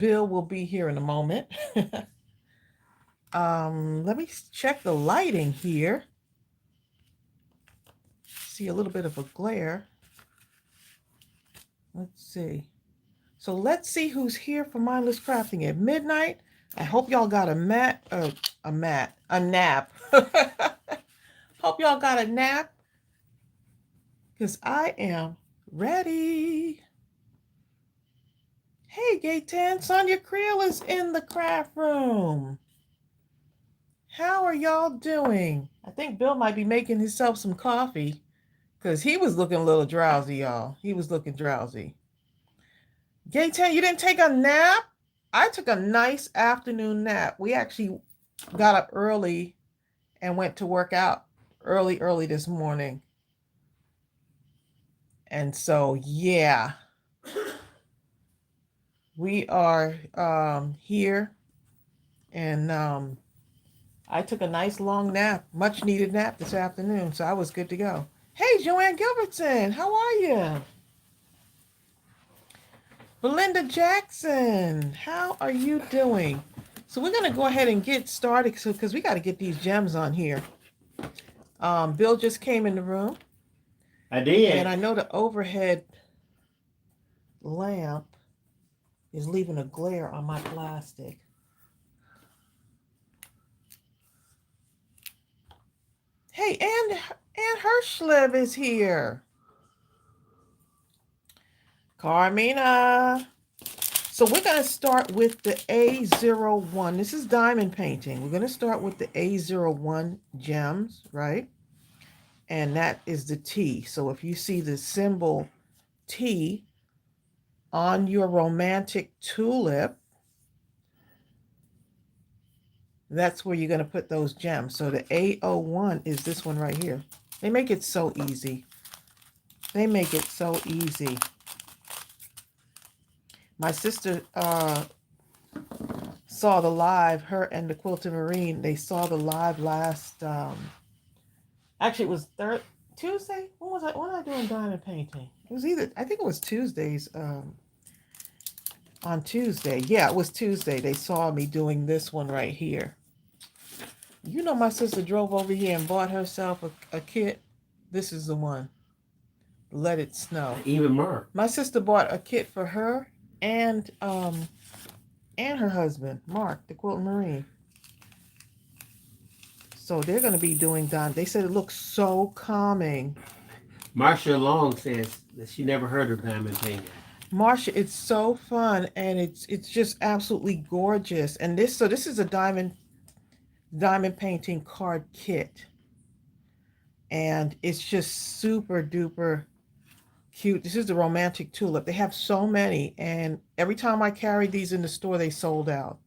Bill will be here in a moment. Let me check the lighting here. See a little bit of a glare. Let's see. So let's see who's here for Mindless Crafting at midnight. I hope y'all got a nap. Hope y'all got a nap, because I am ready. Hey, Gate 10, Sonia Creel is in the craft room. How are y'all doing? I think Bill might be making himself some coffee, because he was looking a little drowsy, y'all. He was looking drowsy. Gate 10, you didn't take a nap? I took a nice afternoon nap. We actually got up early and went to work out early this morning. And so, yeah, we are here, and I took a nice long nap, much needed nap this afternoon, so I was good to go. Hey, Joanne Gilbertson, how are you? Belinda Jackson, how are you doing? So we're going to go ahead and get started, because we got to get these gems on here. Bill just came in the room. I did. And I know the overhead lamp is leaving a glare on my plastic. Hey, Ann Hirschlev is here. Carmina. So we're going to start with the A01. This is diamond painting. We're going to start with the A01 gems, right? And that is the T. So if you see the symbol T on your romantic tulip, that's where you're going to put those gems. So the A01 is this one right here. They make it so easy. They make it so easy. My sister saw the live, her and the Quilted Marine, they saw the live last, actually it was Tuesday? When was I doing diamond painting? It was I think it was Tuesdays, on Tuesday. Yeah, it was Tuesday. They saw me doing this one right here. You know, my sister drove over here and bought herself a kit. This is the one. Let It Snow. Even Mark. My sister bought a kit for her and her husband, Mark, the Quilted Marine. So they're going to be doing diamond. They said it looks so calming. Marcia Long says that she never heard of diamond painting. Marcia, it's so fun, and it's just absolutely gorgeous. And this is a diamond painting card kit, and it's just super duper cute. This is the romantic tulip. They have so many, and every time I carried these in the store, they sold out.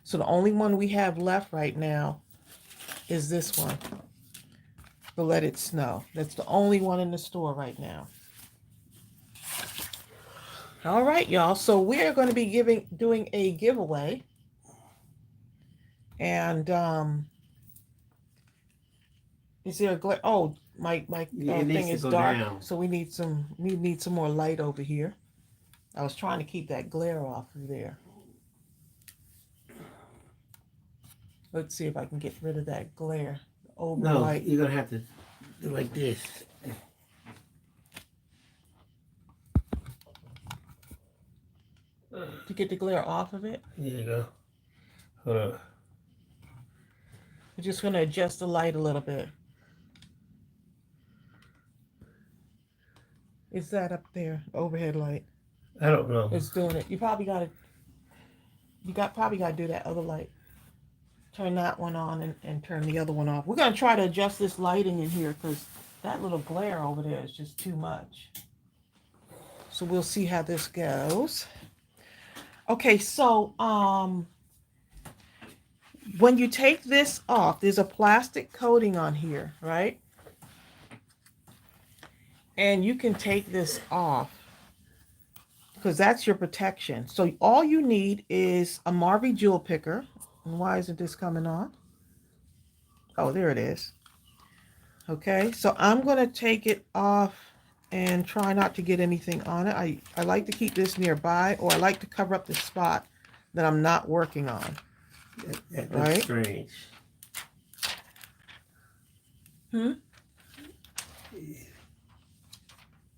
So the only one we have left right now is this one, the Let It Snow. That's the only one in the store right now. All right, y'all. So we're going to be doing a giveaway. And is there a glare? Oh, my thing is dark. Down. So we need some more light over here. I was trying to keep that glare off of there. Let's see if I can get rid of that glare. Light. You're gonna have to do like this. To get the glare off of it? There you go. Hold on. We're just going to adjust the light a little bit. Is that up there? Overhead light? I don't know. It's doing it. You probably got to do that other light. Turn that one on and turn the other one off. We're going to try to adjust this lighting in here, because that little glare over there is just too much. So we'll see how this goes. Okay, so when you take this off, there's a plastic coating on here, right? And you can take this off, because that's your protection. So all you need is a Marvy jewel picker. And why isn't this coming on? Oh, there it is. Okay, so I'm going to take it off and try not to get anything on it. I like to keep this nearby, or I like to cover up the spot that I'm not working on. That's Right? strange.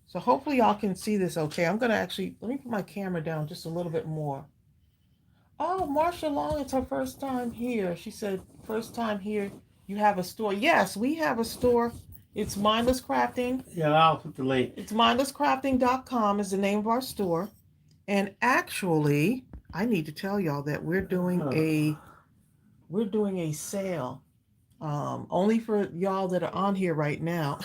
So hopefully y'all can see this okay. I'm going to actually, let me put my camera down just a little bit more. Oh, Marsha Long, it's her first time here. She said, first time here, you have a store. Yes, we have a store. It's Mindless Crafting. Yeah, I'll put the link. It's mindlesscrafting.com is the name of our store. And actually, I need to tell y'all that we're doing a sale. Only for y'all that are on here right now.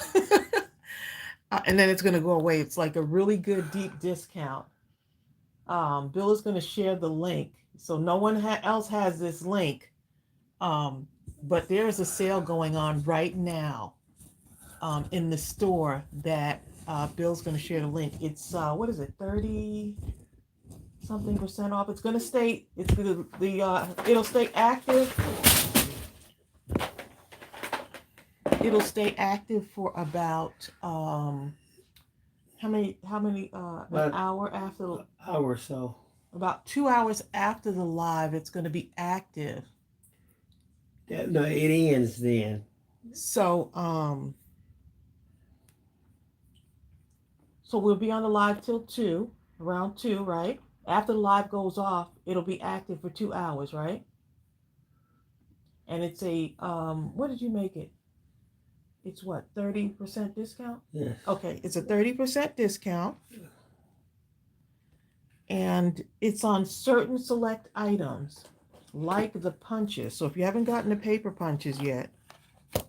And then it's going to go away. It's like a really good deep discount. Bill is going to share the link. So no one else has this link. But there's a sale going on right now in the store that Bill's going to share the link. It's, what is it, 30 something % off. It's going to stay, it'll stay active. It'll stay active for about, how many, an hour after? Hour or so. About 2 hours after the live, it's going to be active. No, it ends then. So, so we'll be on the live till 2, around 2, right? After the live goes off, it'll be active for 2 hours, right? And it's a, what did you make it? It's what, 30% discount? Yes. Okay, it's a 30% discount. And it's on certain select items, like the punches. So if you haven't gotten the paper punches yet, let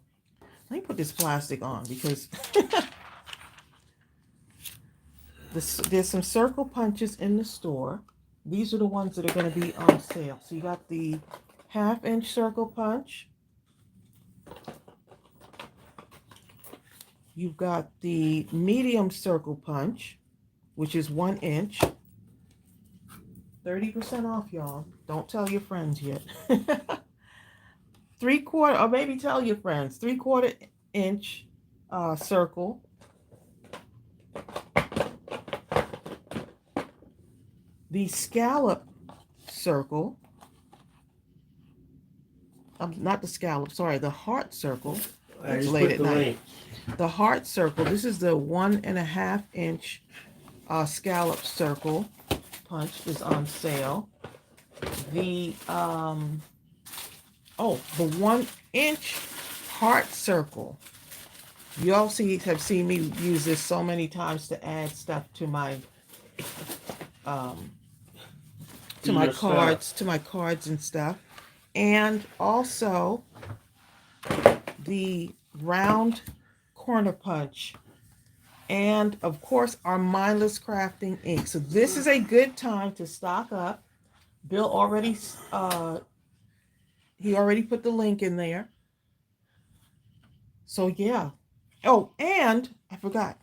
me put this plastic on because there's some circle punches in the store. These are the ones that are going to be on sale. So you got the 1/2-inch circle punch. You've got the medium circle punch, which is 1 inch. 30% off, y'all. Don't tell your friends yet. 3/4, or maybe tell your friends. 3/4 inch circle. The scallop circle. Not the scallop, sorry, the heart circle. It's late at night. The heart circle. This is the 1.5 inch scallop circle punch is on sale. The the 1 inch heart circle. You all have seen me use this so many times to add stuff to my cards and stuff. And also the round corner punch. And of course our Mindless Crafting ink. So this is a good time to stock up. Bill already he already put the link in there. So yeah. Oh, and I forgot.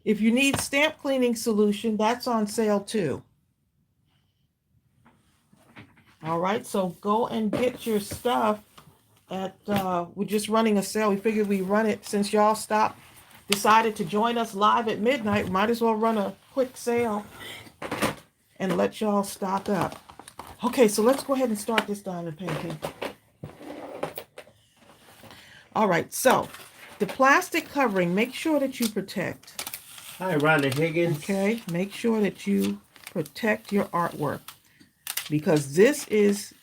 If you need stamp cleaning solution, that's on sale too. All right, so go and get your stuff at we're just running a sale. We figured we run it since y'all decided to join us live at midnight. Might as well run a quick sale and let y'all stock up. Okay, so let's go ahead and start this diamond painting. All right, so the plastic covering, make sure that you protect. Hi, Rhonda Higgins. Okay, make sure that you protect your artwork because this is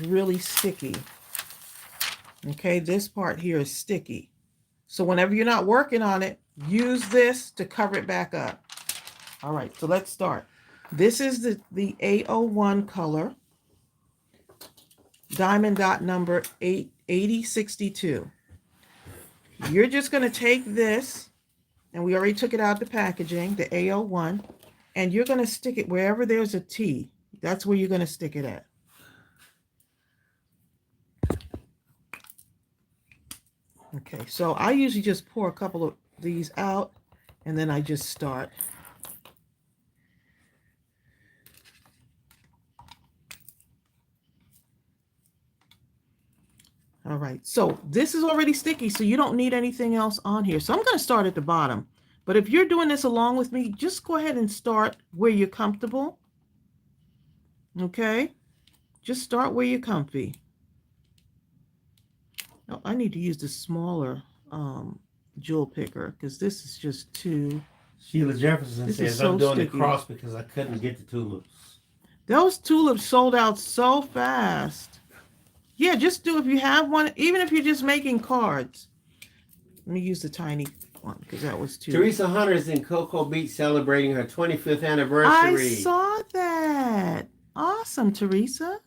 really sticky. Okay, this part here is sticky. So whenever you're not working on it, use this to cover it back up. All right, so let's start. This is the A01 color, diamond dot number 8062. You're just going to take this, and we already took it out of the packaging, the A01, and you're going to stick it wherever there's a T. That's where you're going to stick it at. Okay, so I usually just pour a couple of these out, and then I just start. All right, so this is already sticky, so you don't need anything else on here. So I'm going to start at the bottom. But if you're doing this along with me, just go ahead and start where you're comfortable. Okay? Just start where you're comfy. Oh, I need to use the smaller jewel picker because this is just too... Sheila Jefferson This is says, I'm so doing the sticky. cross because I couldn't get the tulips. Those tulips sold out so fast. Yeah, just do if you have one, even if you're just making cards. Let me use the tiny one because that was too... Teresa Hunter's in Cocoa Beach celebrating her 25th I anniversary. saw that. Awesome, Teresa.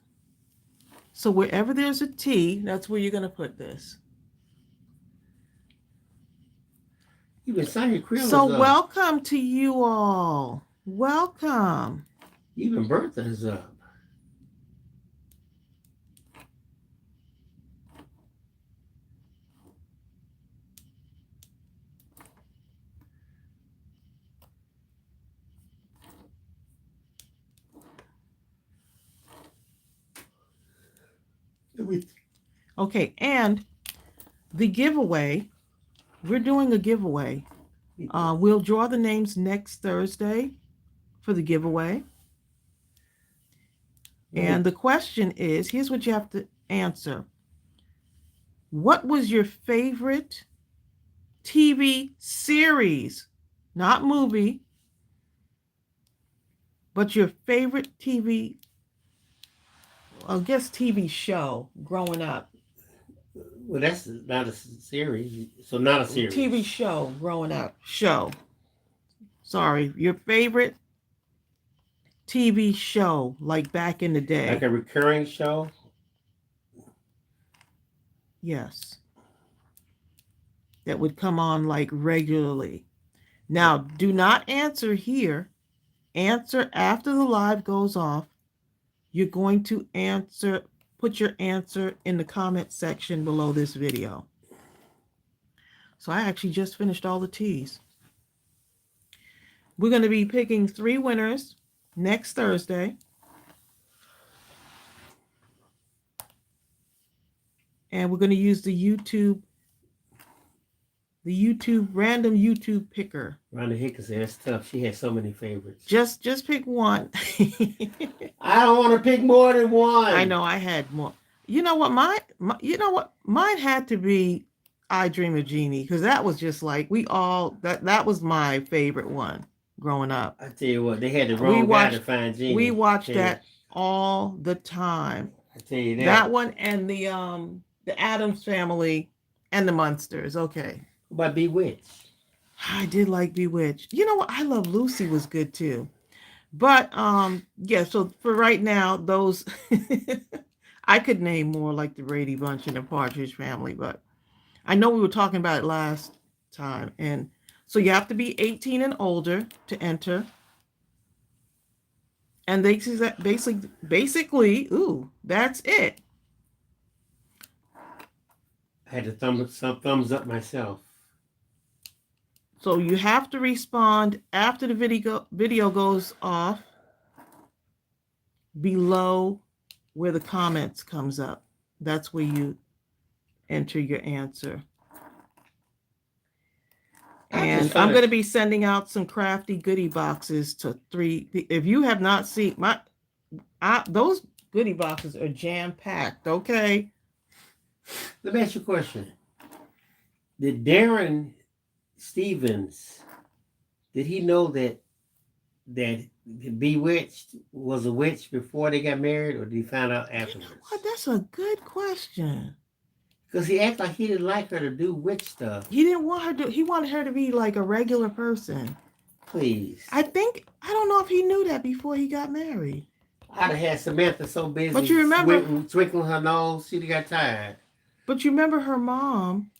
So wherever there's a T, that's where you're going to put this. Even Sonia Creel So is up. welcome to you all. Welcome. Even Bertha is up. Okay, and the giveaway, we're doing a giveaway. We'll draw the names next Thursday for the giveaway. And the question is, here's what you have to answer. What was your favorite TV series? Not movie, but your favorite TV, I guess TV show growing up. Well, that's not a series. So not a series. TV show growing up. Show. Sorry, your favorite TV show, like back in the day. Like a recurring show? Yes. That would come on like regularly. Now, do not answer here. Answer after the live goes off. You're going to answer, put your answer in the comment section below this video. So I actually just finished all the teas. We're going to be picking 3 winners next Thursday. And we're going to use the random YouTube picker. Rhonda Hicks said that's tough. She has so many favorites. Just pick one. I don't want to pick more than one. I know I had more. You know what? Mine had to be I Dream of Jeannie, because that was just like that was my favorite one growing up. I tell you what, they had the wrong guy to find Jeannie. We watched that all the time. I tell you that. That one and the Addams Family and the Munsters. Okay. What about Bewitched? I did like Bewitched. You know what? I Love Lucy was good too. But yeah, so for right now, those I could name more like the Brady Bunch and the Partridge Family, but I know we were talking about it last time. And so you have to be 18 and older to enter. And they basically, ooh, that's it. I had to thumbs up myself. So you have to respond after the video goes off below where the comments comes up. That's where you enter your answer. And I'm going to be sending out some crafty goodie boxes to 3. If you have not seen those goodie boxes are jam-packed, okay? Let me ask you a question. Did Darren Stevens, did he know that Bewitched was a witch before they got married, or did he find out afterwards? You know what? That's a good question. Because he acted like he didn't like her to do witch stuff. He didn't want her to. He wanted her to be like a regular person. Please. I don't know if he knew that before he got married. I'd have had Samantha so busy. But you remember twinkling her nose, she'd have got tired. But you remember her mom.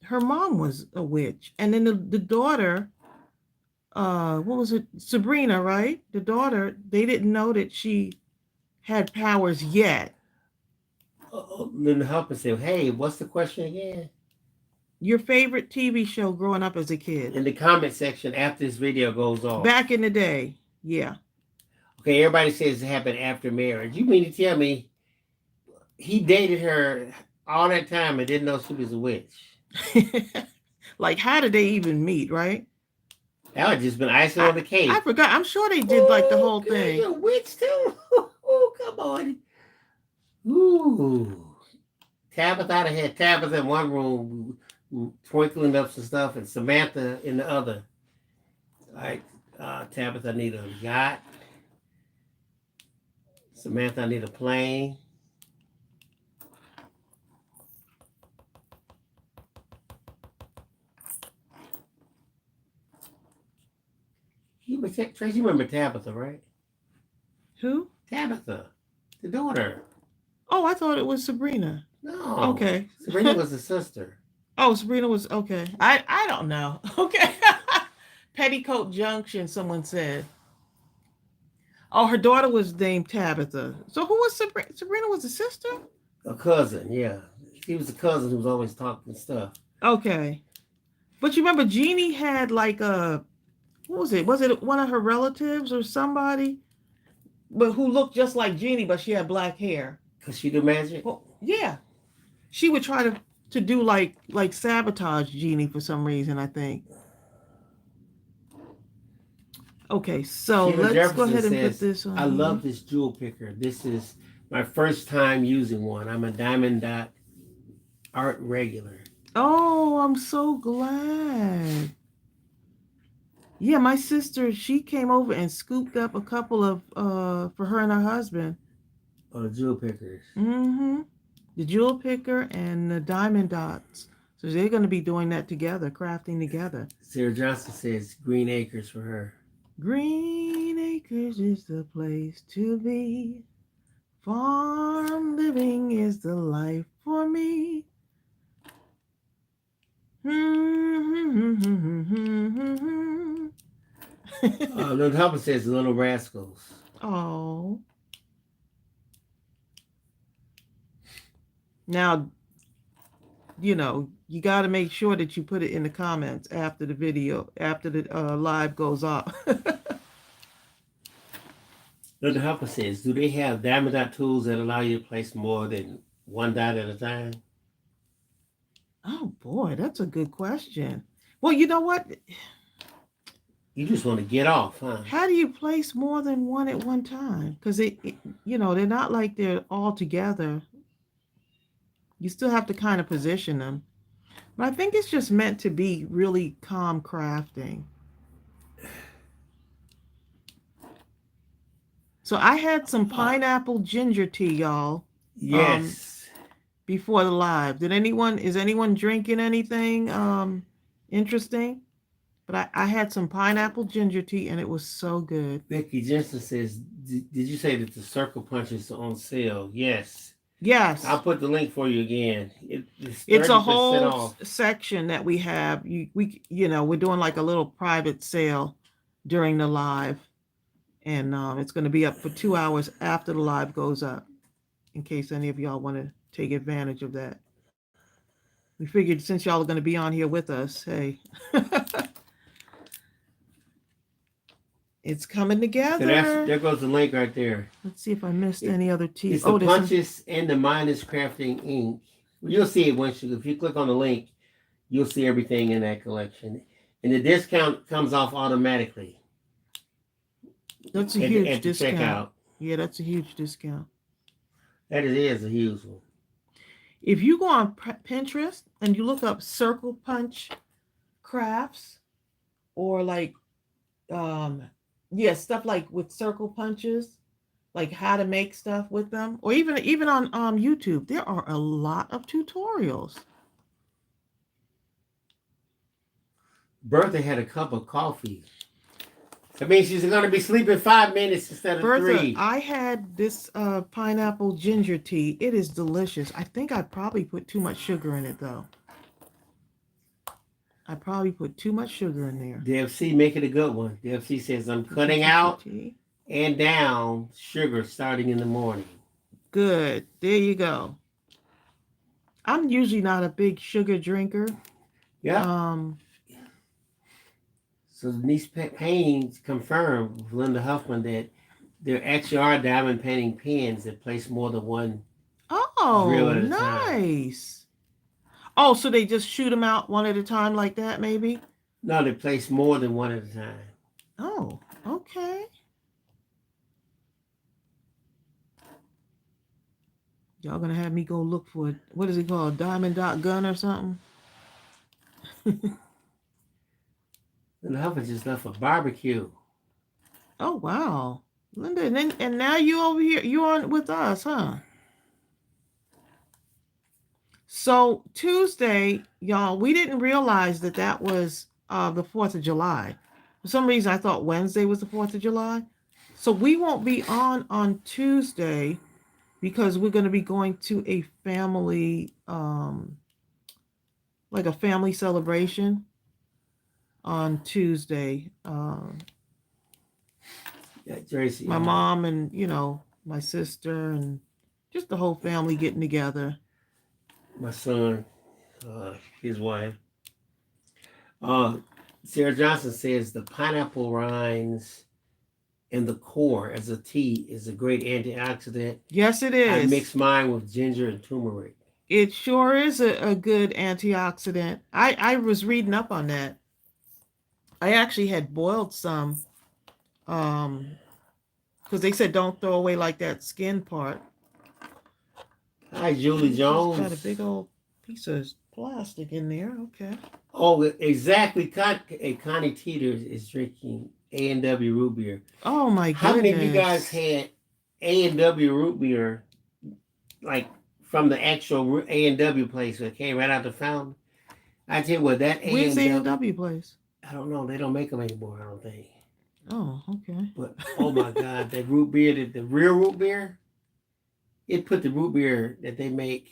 Her mom was a witch, and then the daughter, what was it, Sabrina, right? The daughter, they didn't know that she had powers yet. Then the helper said, "Hey, what's the question again?" Your favorite TV show growing up as a kid? In the comment section after this video goes off. Back in the day, yeah. Okay, everybody says it happened after marriage. You mean to tell me he dated her all that time and didn't know she was a witch? Like, how did they even meet, right? That would just been icing on the I cake. forgot. I'm sure they did like the whole Girl, thing. you're a witch too. Oh, come on. Ooh. Tabitha, I had Tabitha in one room, twinkling up some stuff, and Samantha in the other. Like, Tabitha, I need a yacht. Samantha, I need a plane. Tracy, you remember Tabitha, right? Who? Tabitha, the daughter. Oh, I thought it was Sabrina. No. Okay. Sabrina was the sister. Oh, Sabrina was okay. I don't know. Okay. Petticoat Junction, someone said. Oh, her daughter was named Tabitha. So who was Sabrina? Sabrina was a sister? A cousin, yeah. She was a cousin who was always talking stuff. Okay. But you remember Jeannie had like a what was it? Was it one of her relatives or somebody? But who looked just like Jeannie, but she had black hair. Cause she do magic? Well, yeah. She would try to do like sabotage Jeannie for some reason, I think. Okay, so Sheila let's go Jefferson ahead and put says, this I on here. love this jewel picker. This is my first time using one. I'm a Diamond Dot art regular. Oh, I'm so glad. Yeah, my sister, she came over and scooped up a couple of for her and her husband. Oh, the jewel pickers. Mm-hmm. The jewel picker and the diamond dots. So they're going to be doing that together, crafting together. Sarah Johnson says Green Acres for her. Green Acres is the place to be. Farm living is the life for me. No, Hopper says Little Rascals. Oh. Now, you got to make sure that you put it in the comments after the video, after the live goes off. Linda Hopper says, do they have Diamond Dot tools that allow you to place more than one dot at a time? Oh boy, that's a good question. Well, you know what? You just want to get off, huh? How do you place more than one at one time? Because they're not like they're all together. You still have to kind of position them. But I think it's just meant to be really calm crafting. So I had some pineapple ginger tea, y'all. Yes. Before the live. Is anyone drinking anything interesting? But I had some pineapple ginger tea and it was so good. Becky Jensen says, did you say that the circle punch is on sale? Yes. Yes. I'll put the link for you again. It's a whole section that we have. We're doing like a little private sale during the live. And it's going to be up for 2 hours after the live goes up, in case any of y'all want to take advantage of that. We figured since y'all are going to be on here with us, hey. It's coming together. So there goes the link right there. Let's see if I missed any other tea. It's the punches and the Mindless Crafting ink. You'll see it if you click on the link, you'll see everything in that collection. And the discount comes off automatically. That's a huge discount. Checkout. Yeah, that's a huge discount. That it is a huge one. If you go on Pinterest and you look up circle punch crafts or like stuff like with circle punches, like how to make stuff with them, or even on YouTube, there are a lot of tutorials. Bertha had a cup of coffee. That means she's going to be sleeping 5 minutes instead of Bertha, 3. I had this pineapple ginger tea. It is delicious. I think I probably put too much sugar in it, though. I probably put too much sugar in there. DFC, make it a good one. DFC says, I'm cutting out and down sugar starting in the morning. Good. There you go. I'm usually not a big sugar drinker. Yeah. So Denise Paintings confirmed with Linda Huffman that there actually are diamond painting pens that place more than one. Oh, nice. Oh, so they just shoot them out one at a time like that, maybe? No, they place more than one at a time. Oh, okay. Y'all gonna have me go look for it. What is it called? Diamond dot gun or something? And the husband just left a barbecue. Oh wow, Linda, and now you over here. You on with us, huh? So Tuesday, y'all, we didn't realize that that was the 4th of July. For some reason, I thought Wednesday was the 4th of July. So we won't be on Tuesday because we're going to be going to a family, like a family celebration on Tuesday. Yeah, Tracy. My mom and, my sister and just the whole family getting together. My son, his wife. Sarah Johnson says the pineapple rinds and the core as a tea is a great antioxidant. Yes, it is. I mix mine with ginger and turmeric. It sure is a good antioxidant. I was reading up on that. I actually had boiled some, because they said don't throw away like that skin part. Hi, Julie Jones. Got a big old piece of plastic in there. Okay. Oh, exactly. Connie Teeters is drinking A&W root beer. Oh my goodness. How many of you guys had A&W root beer, like from the actual A&W place that came right out the fountain? I tell you what, that A&W. Where's the A&W place? I don't know. They don't make them anymore, I don't think. Oh, okay. But, oh my God, that root beer, the real root beer, it put the root beer that they make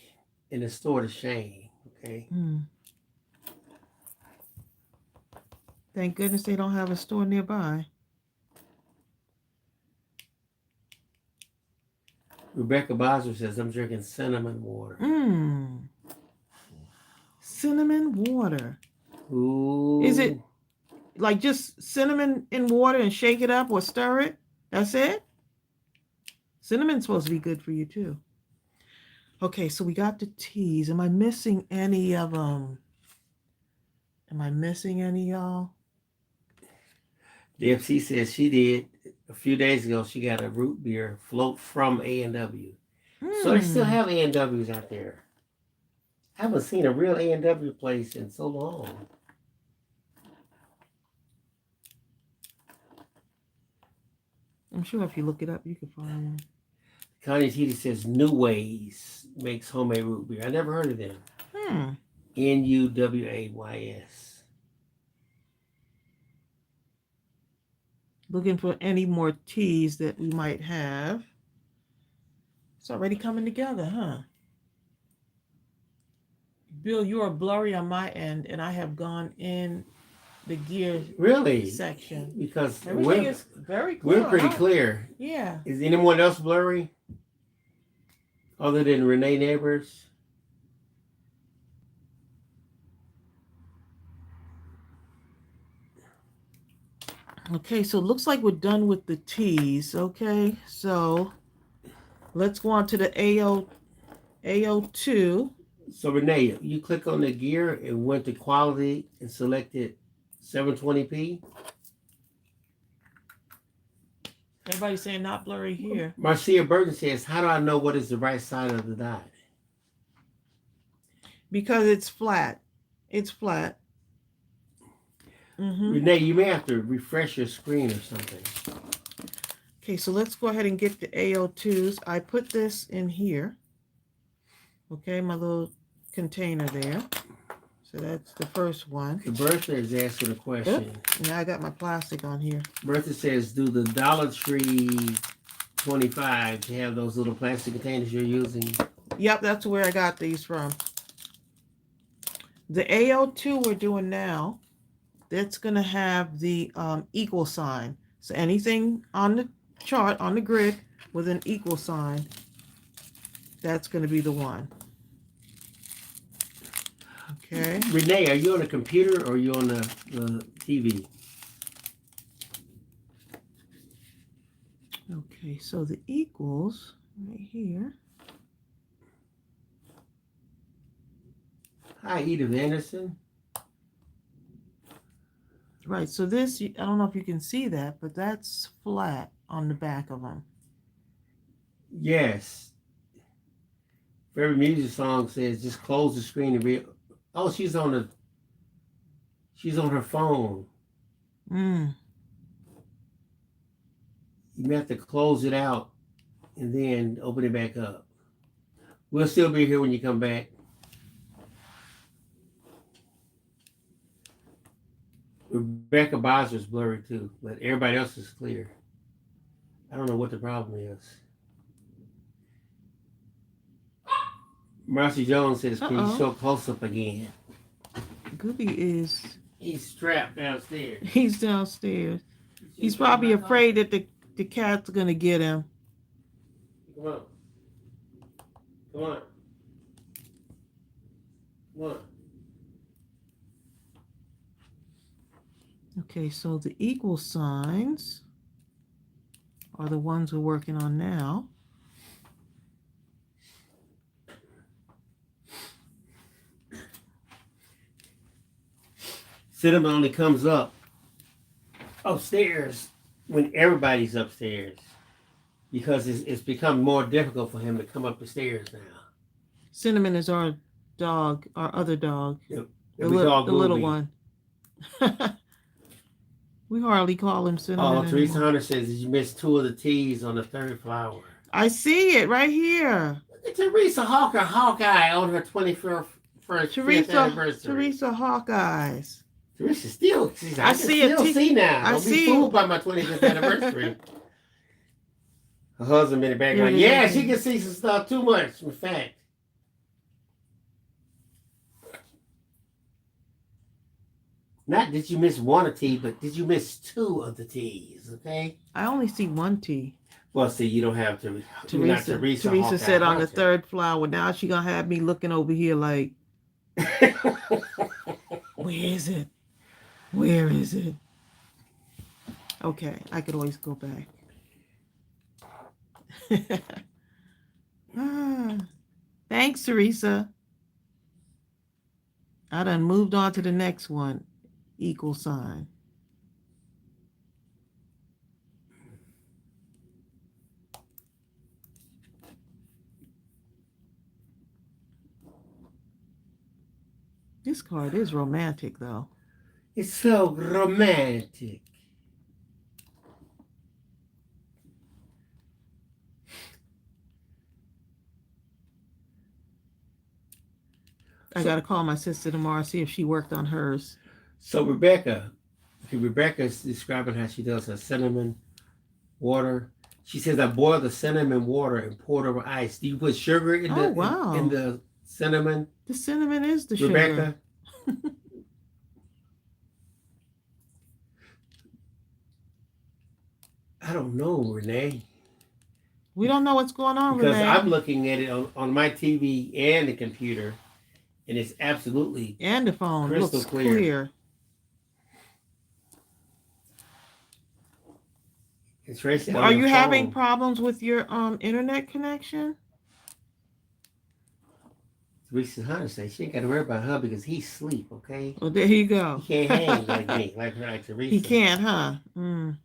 in the store to shame, okay? Thank goodness they don't have a store nearby. Rebecca Bosworth says, I'm drinking cinnamon water. Cinnamon water. Ooh. Is it like just cinnamon in water and shake it up or stir it? That's it? Cinnamon's supposed to be good for you too. Okay, so we got the teas. Am I missing any of them? Am I missing any, y'all? DFC says she did. A few days ago, she got a root beer float from A&W. So they still have A&Ws out there. I haven't seen a real A&W place in so long. I'm sure if you look it up, you can find one. Connie Titi says New Ways makes homemade root beer. I never heard of them. Nuways. Looking for any more teas that we might have. It's already coming together, huh? Bill, you are blurry on my end, and I have gone in the gear section. Because everything is very clear. We're pretty clear. Yeah. Is anyone else blurry? Other than Renee Neighbors? Okay, so it looks like we're done with the teas. Okay, so let's go on to the AO2. So Renee, you click on the gear and went to quality and selected 720p. Everybody's saying not blurry here. Marcia Burton says, how do I know what is the right side of the die? Because it's flat. It's flat. Renee, you may have to refresh your screen or something. Okay, so let's go ahead and get the AO2s. I put this in here. Okay, my little container there. So that's the first one. The Bertha is asking a question. Now I got my plastic on here. Bertha says, do the Dollar Tree 25 to have those little plastic containers you're using? Yep, that's where I got these from. The AO2 we're doing now, that's going to have the equal sign. So anything on the chart, on the grid, with an equal sign, that's going to be the one. Okay. Renee, are you on a computer or are you on the TV? Okay, so the equals right here. Hi, Edith Anderson. Right. So this, I don't know if you can see that, but that's flat on the back of them. Yes. Every music song says just close the screen and read. Oh, she's on her phone. Mm. You have to close it out and then open it back up. We'll still be here when you come back. Rebecca Bozer's blurry too, but everybody else is clear. I don't know what the problem is. Marcy Jones says, can you show close up again? Goodie is... He's strapped downstairs. He's downstairs. He's probably afraid that the cat's going to get him. Come on. Come on. Come on. Okay, so the equal signs are the ones we're working on now. Cinnamon only comes up upstairs when everybody's upstairs because it's become more difficult for him to come up the stairs now. Cinnamon is our dog, our other dog, Yep. the little one. We hardly call him Cinnamon. Oh, Teresa Hunter says, did you miss 2 of the T's on the 3rd flower? I see it right here. Look at Teresa Hawkeye on her 21st fifth anniversary. Teresa Hawkeyes. Teresa still, I see it. See now. I Don't see be fooled by my 25th anniversary. Her husband in the background. Yeah. Yeah, she can see some stuff too much, in fact. Not did you miss 1 of T, but did you miss 2 of the T's, okay? I only see 1 T. Well, see, you don't have to. Teresa Hawkeye said on the Hunter. 3rd flower. Now she going to have me looking over here like, where is it? Where is it? Okay, I could always go back. Thanks, Teresa. I done moved on to the next one. Equal sign. This card is romantic, though. It's so romantic. I got to call my sister tomorrow, see if she worked on hers. So Rebecca's describing how she does her cinnamon water. She says, I boil the cinnamon water and pour it over ice. Do you put sugar in in the cinnamon? The cinnamon is the Rebecca? sugar. I don't know, Renee. We don't know what's going on, because Renee. I'm looking at it on my TV and the computer, and it's absolutely and the phone crystal looks clear. It's racing. Are you having problems with your internet connection? Teresa Hunter says she ain't got to worry about her because he's asleep, okay? Well, there you go. He can't hang like me, like Teresa. He can't, huh? Mm.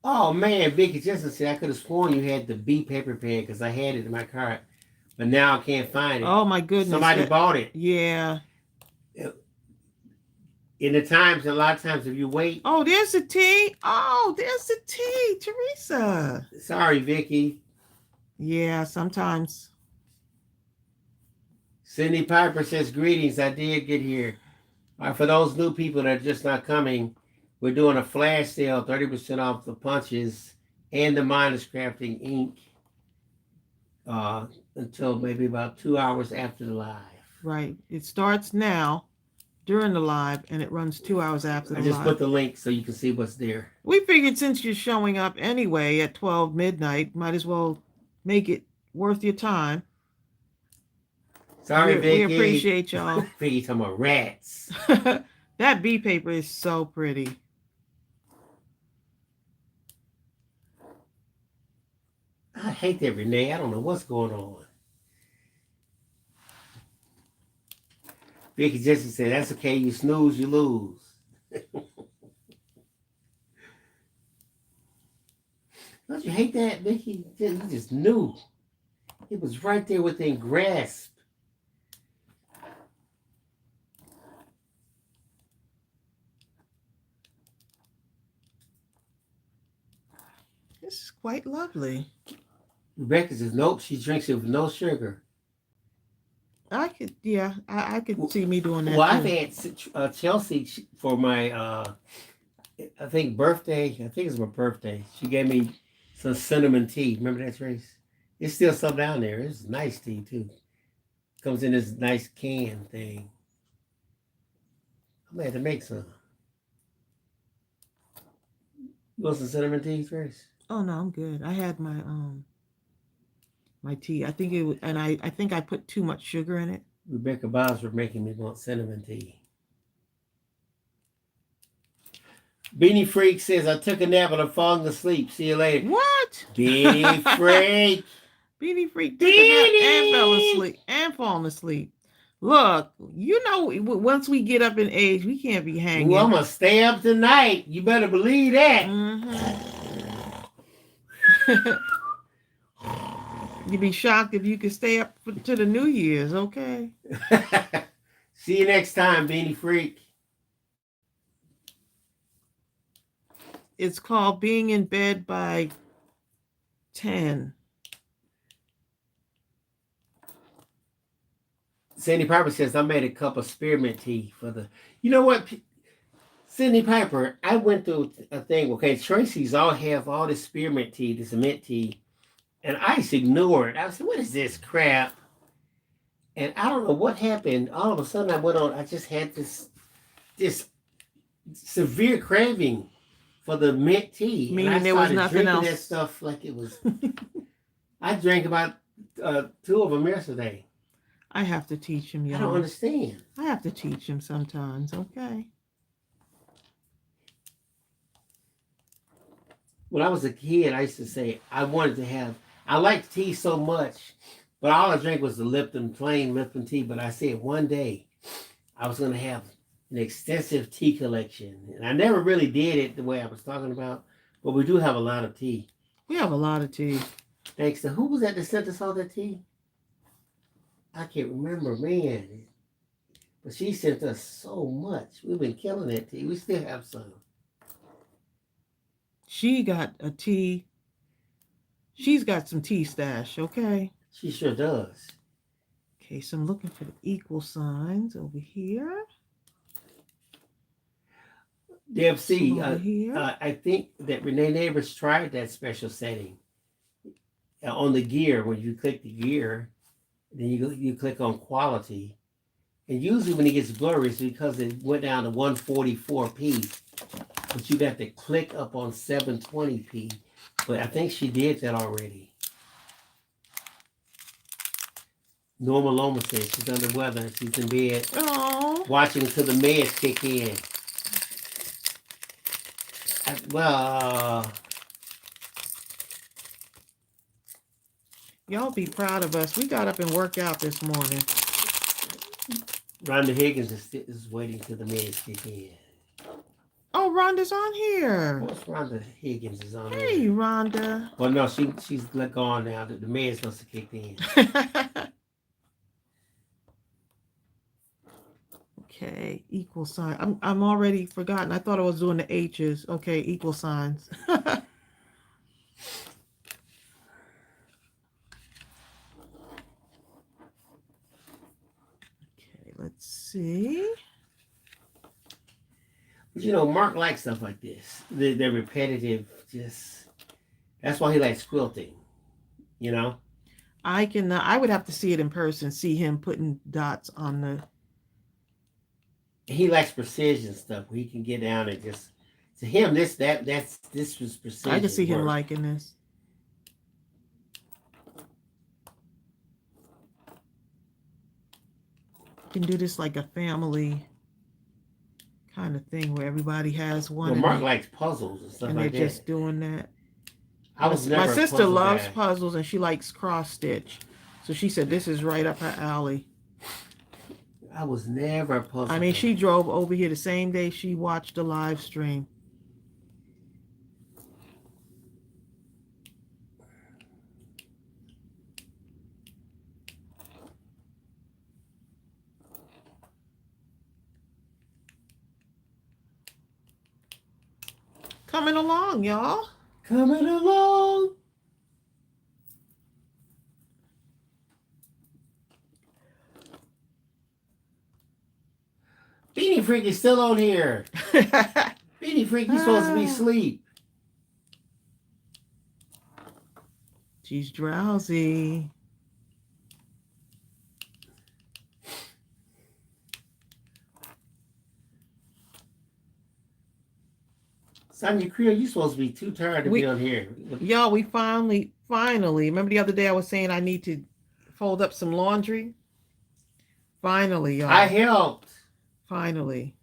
Oh man, Vicky Justin said I could have sworn you had the B paper pen because I had it in my cart, but now I can't find it. Oh my goodness! Somebody bought it. Yeah. In the times, a lot of times, if you wait. Oh, there's the T. Oh, there's the T, Teresa. Sorry, Vicky. Yeah, sometimes. Cindy Piper says, greetings. I did get here. All right, for those new people that are just not coming, we're doing a flash sale, 30% off the punches and the Mindless Crafting ink until maybe about 2 hours after the live. Right. It starts now during the live and it runs 2 hours after the live. I just put the link so you can see what's there. We figured since you're showing up anyway at 12 midnight, might as well make it worth your time. Sorry, Vicky. We appreciate y'all. Vicky talking about rats. That B paper is so pretty. I hate that, Renee. I don't know what's going on. Vicky Jesse said, that's okay. You snooze, you lose. Don't you hate that, Vicky? You just knew. It was right there within grasp. This is quite lovely. Rebecca says, nope, she drinks it with no sugar. I could, yeah, I could see me doing that Well, too. I've had Chelsea for my, I think it's my birthday. She gave me some cinnamon tea. Remember that, Trace? It's still some down there. It's nice tea, too. Comes in this nice can thing. I'm glad to make some. You want some cinnamon tea, Trace? Oh no, I'm good. I had my tea. I think it was, and I think I put too much sugar in it. Rebecca Bob's were making me want cinnamon tea. Beanie Freak says, I took a nap and I'm falling asleep. See you later. What? Beanie Freak. Beanie Freak took a nap and fell asleep and falling asleep. Look, you know, once we get up in age, we can't be hanging. Well, I'm going to stay up tonight. You better believe that. You'd be shocked if you could stay up to the New Year's, okay? See you next time, Beanie Freak. It's called Being in Bed by 10. Cindy Piper says, I made a cup of spearmint tea for the... You know what, Cindy Piper, I went through a thing. Okay, Tracy's all have all this spearmint tea, this mint tea, and I just ignored it. I said, what is this crap? And I don't know what happened. All of a sudden, I just had this severe craving for the mint tea. Meaning there was nothing else. That stuff like it was... I drank about 2 of them yesterday. I have to teach him, y'all. I don't understand. I have to teach him sometimes, okay? When I was a kid, I used to say I liked tea so much, but all I drank was the plain Lipton tea. But I said one day I was going to have an extensive tea collection. And I never really did it the way I was talking about, but we do have a lot of tea. We have a lot of tea. Thanks to, who was that sent us all that tea? I can't remember, man. But she sent us so much. We've been killing that tea. We still have some. She got a tea. She's got some tea stash, okay? She sure does. Okay, so I'm looking for the equal signs over here. Deb C, I think that Renee Neighbors tried that special setting on the gear. When you click the gear, then you click on quality. And usually when it gets blurry, it's because it went down to 144p. But you got to click up on 720p. But I think she did that already. Norma Loma says she's under the weather. She's in bed. Aww. Watching until the meds kick in. Y'all be proud of us. We got up and worked out this morning. Rhonda Higgins is waiting till the meds kick in. Oh, Rhonda's on here. What's Rhonda Higgins is on Hey, there? Rhonda. Well, no, she's gone now. The meds must have kicked in. Okay, equal sign. I'm already forgotten. I thought I was doing the H's. Okay, equal signs. Okay, let's see. But you know, Mark likes stuff like this. They're repetitive. That's why he likes quilting. You know. I would have to see it in person. See him putting dots on the. He likes precision stuff where he can get down and just, to him, this was precision. I can see him liking this. You can do this like a family kind of thing where everybody has one. Well, Mark likes puzzles and stuff and like that. And they're just doing that. I was My never a sister puzzle loves guy. puzzles and she likes cross stitch. So she said this is right up her alley. I was never a puzzle I mean, guy. she drove over here the same day she watched the live stream. Coming along, y'all. Coming along. Beanie Freak is still on here. Beanie Freak, you supposed to be asleep. She's drowsy. Sonya Creel, you supposed to be too tired to be on here. Y'all, we finally, remember the other day I was saying I need to fold up some laundry? Finally, y'all. I helped. Finally.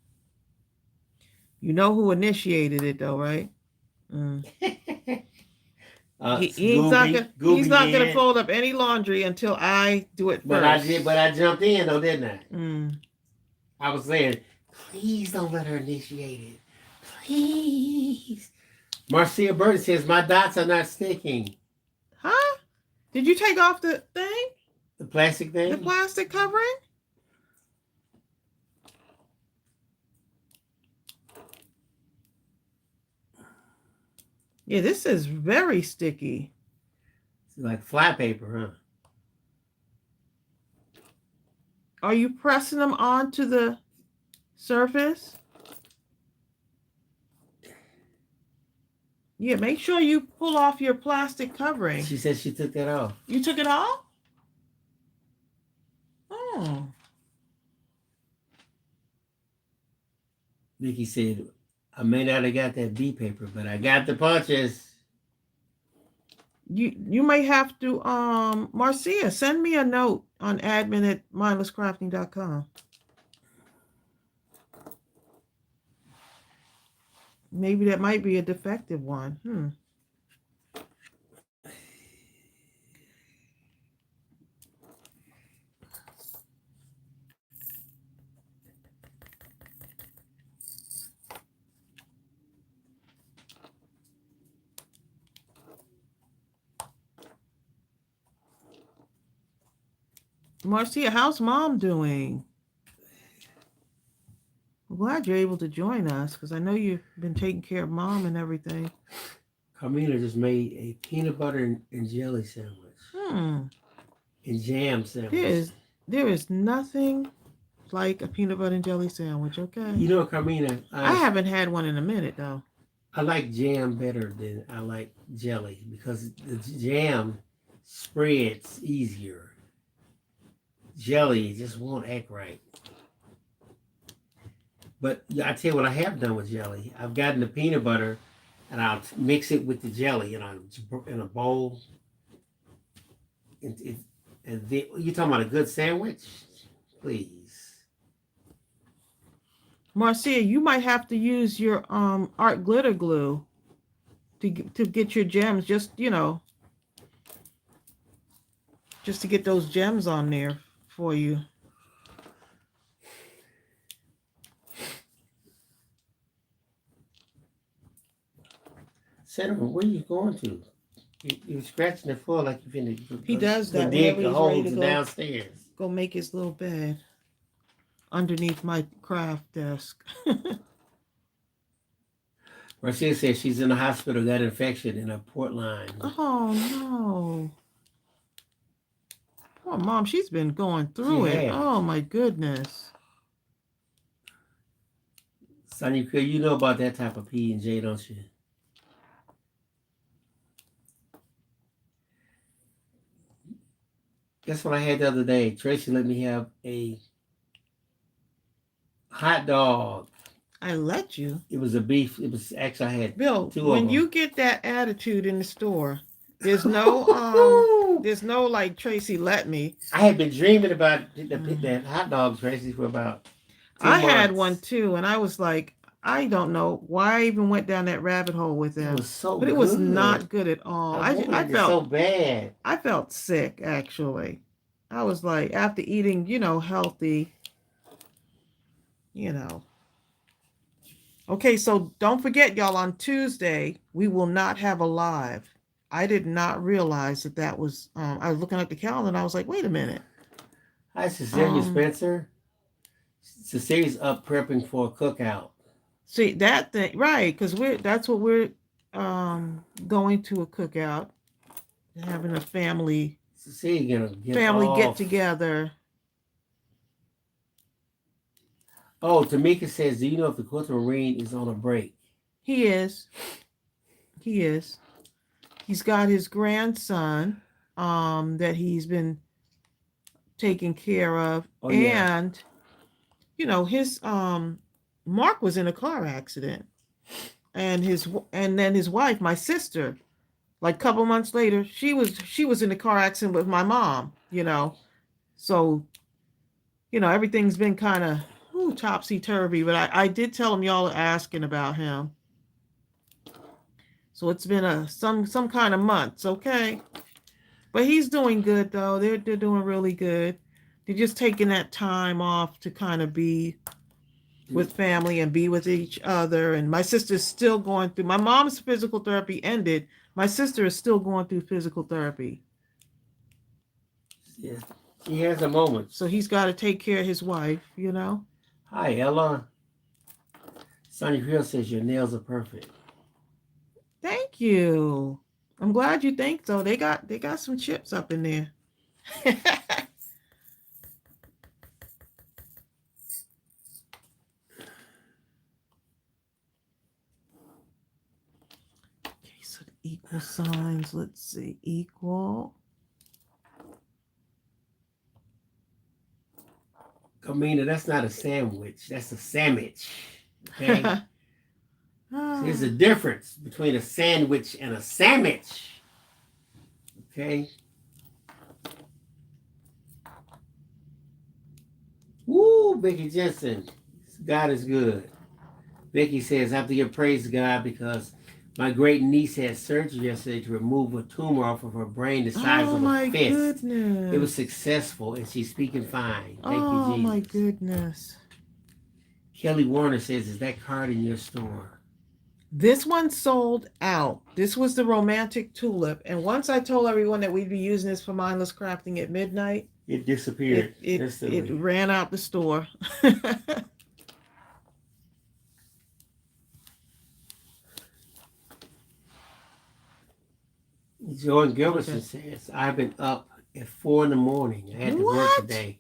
You know who initiated it though, right? He's not gonna fold up any laundry until I do it first. But I jumped in though, didn't I? I was saying, please don't let her initiate it. Please. Marcia Burton says my dots are not sticking. Huh? Did you take off the thing? The plastic thing? The plastic covering? Yeah, this is very sticky. It's like flat paper, huh? Are you pressing them onto the surface? Yeah, make sure you pull off your plastic covering. She said she took that off. You took it off? Oh. Vicky said, I may not have got that B paper, but I got the punches. You may have to, Marcia, send me a note on admin@mindlesscrafting.com. Maybe that might be a defective one. Marcia, how's mom doing? I'm glad you're able to join us because I know you've been taking care of mom and everything. Carmina just made a peanut butter and jelly sandwich. And jam sandwich. There is nothing like a peanut butter and jelly sandwich, okay? You know, Carmina, I haven't had one in a minute though. I like jam better than I like jelly because the jam spreads easier. Jelly just won't act right. But I tell you what I have done with jelly. I've gotten the peanut butter and I'll mix it with the jelly in a bowl. And you talking about a good sandwich? Please. Marcia, you might have to use your art glitter glue to get your gems, just to get those gems on there for you. Cinnamon, where are you going to? You're scratching the floor like you're finna. He does that dig whenever the he's holes ready to downstairs. Go make his little bed underneath my craft desk. Marcia says she's in the hospital, got infection in her port line. Oh no. Poor mom, she's been going through it. Oh my goodness. Sonny, you know about that type of P&J, don't you? Guess what I had the other day? Tracey let me have a hot dog. I let you. It was a beef. It was actually I had Bill, two when of them. you get that attitude in the store, there's no like Tracey let me. I had been dreaming about that hot dog, Tracey, for about 2 months. I had one too, and I was like, I don't know why I even went down that rabbit hole with It him, was so but it was good. not good at all. I wanted it so bad. I felt sick actually. I was like after eating, healthy, you know. Okay, so don't forget, y'all, on Tuesday, we will not have a live. I did not realize that was, I was looking at the calendar and I was like, wait a minute. Hi, Cecilia Spencer. Cecilia's up prepping for a cookout. See, that thing, right, because that's what we're going to a cookout, having a Cecilia gonna get family get off. together. Oh, Tamika says, do you know if the Quinta Marine is on a break? He is. He is. He's got his grandson that he's been taking care of. Oh, yeah. And his Mark was in a car accident. And then his wife, my sister, like a couple months later, she was in a car accident with my mom, So, everything's been kind of topsy turvy, but I did tell him y'all are asking about him. So it's been some kind of months, okay? But he's doing good though. They're doing really good. They're just taking that time off to kind of be with family and be with each other. And my sister's still going through. My mom's physical therapy ended. My sister is still going through physical therapy. Yeah. She has a moment. So he's got to take care of his wife, Hi, Ella. Sonny Hill says your nails are perfect. Thank you. I'm glad you think so. They got some chips up in there. Okay, so the equal signs. Let's see. Equal. Kamina, that's not a sandwich. That's a sandwich. Okay? There's a difference between a sandwich and a sandwich. Okay? Woo, Vicky Jensen. God is good. Vicky says, I have to give praise to God because my great niece had surgery yesterday to remove a tumor off of her brain the size of a fist. Goodness. It was successful and she's speaking fine. Thank you, Jesus. Oh my goodness. Kelly Warner says, is that card in your store? This one sold out. This was the romantic tulip. And once I told everyone that we'd be using this for mindless crafting at midnight, it disappeared. It ran out the store. Joan Gilbertson says, I've been up at 4 a.m. I had to work today.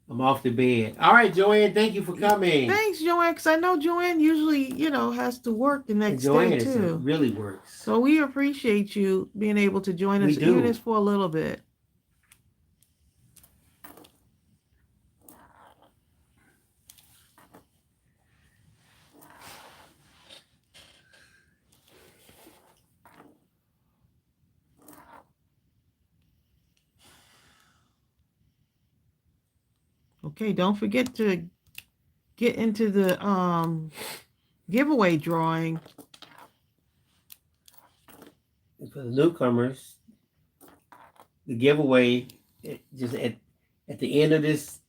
I'm off the bed. All right, Joanne, thank you for coming. Thanks, Joanne, because I know Joanne usually, has to work the next day too. It really works. So we appreciate you being able to join us, even if it's for a little bit. Okay, don't forget to get into the giveaway drawing. And for the newcomers, the giveaway just at the end of this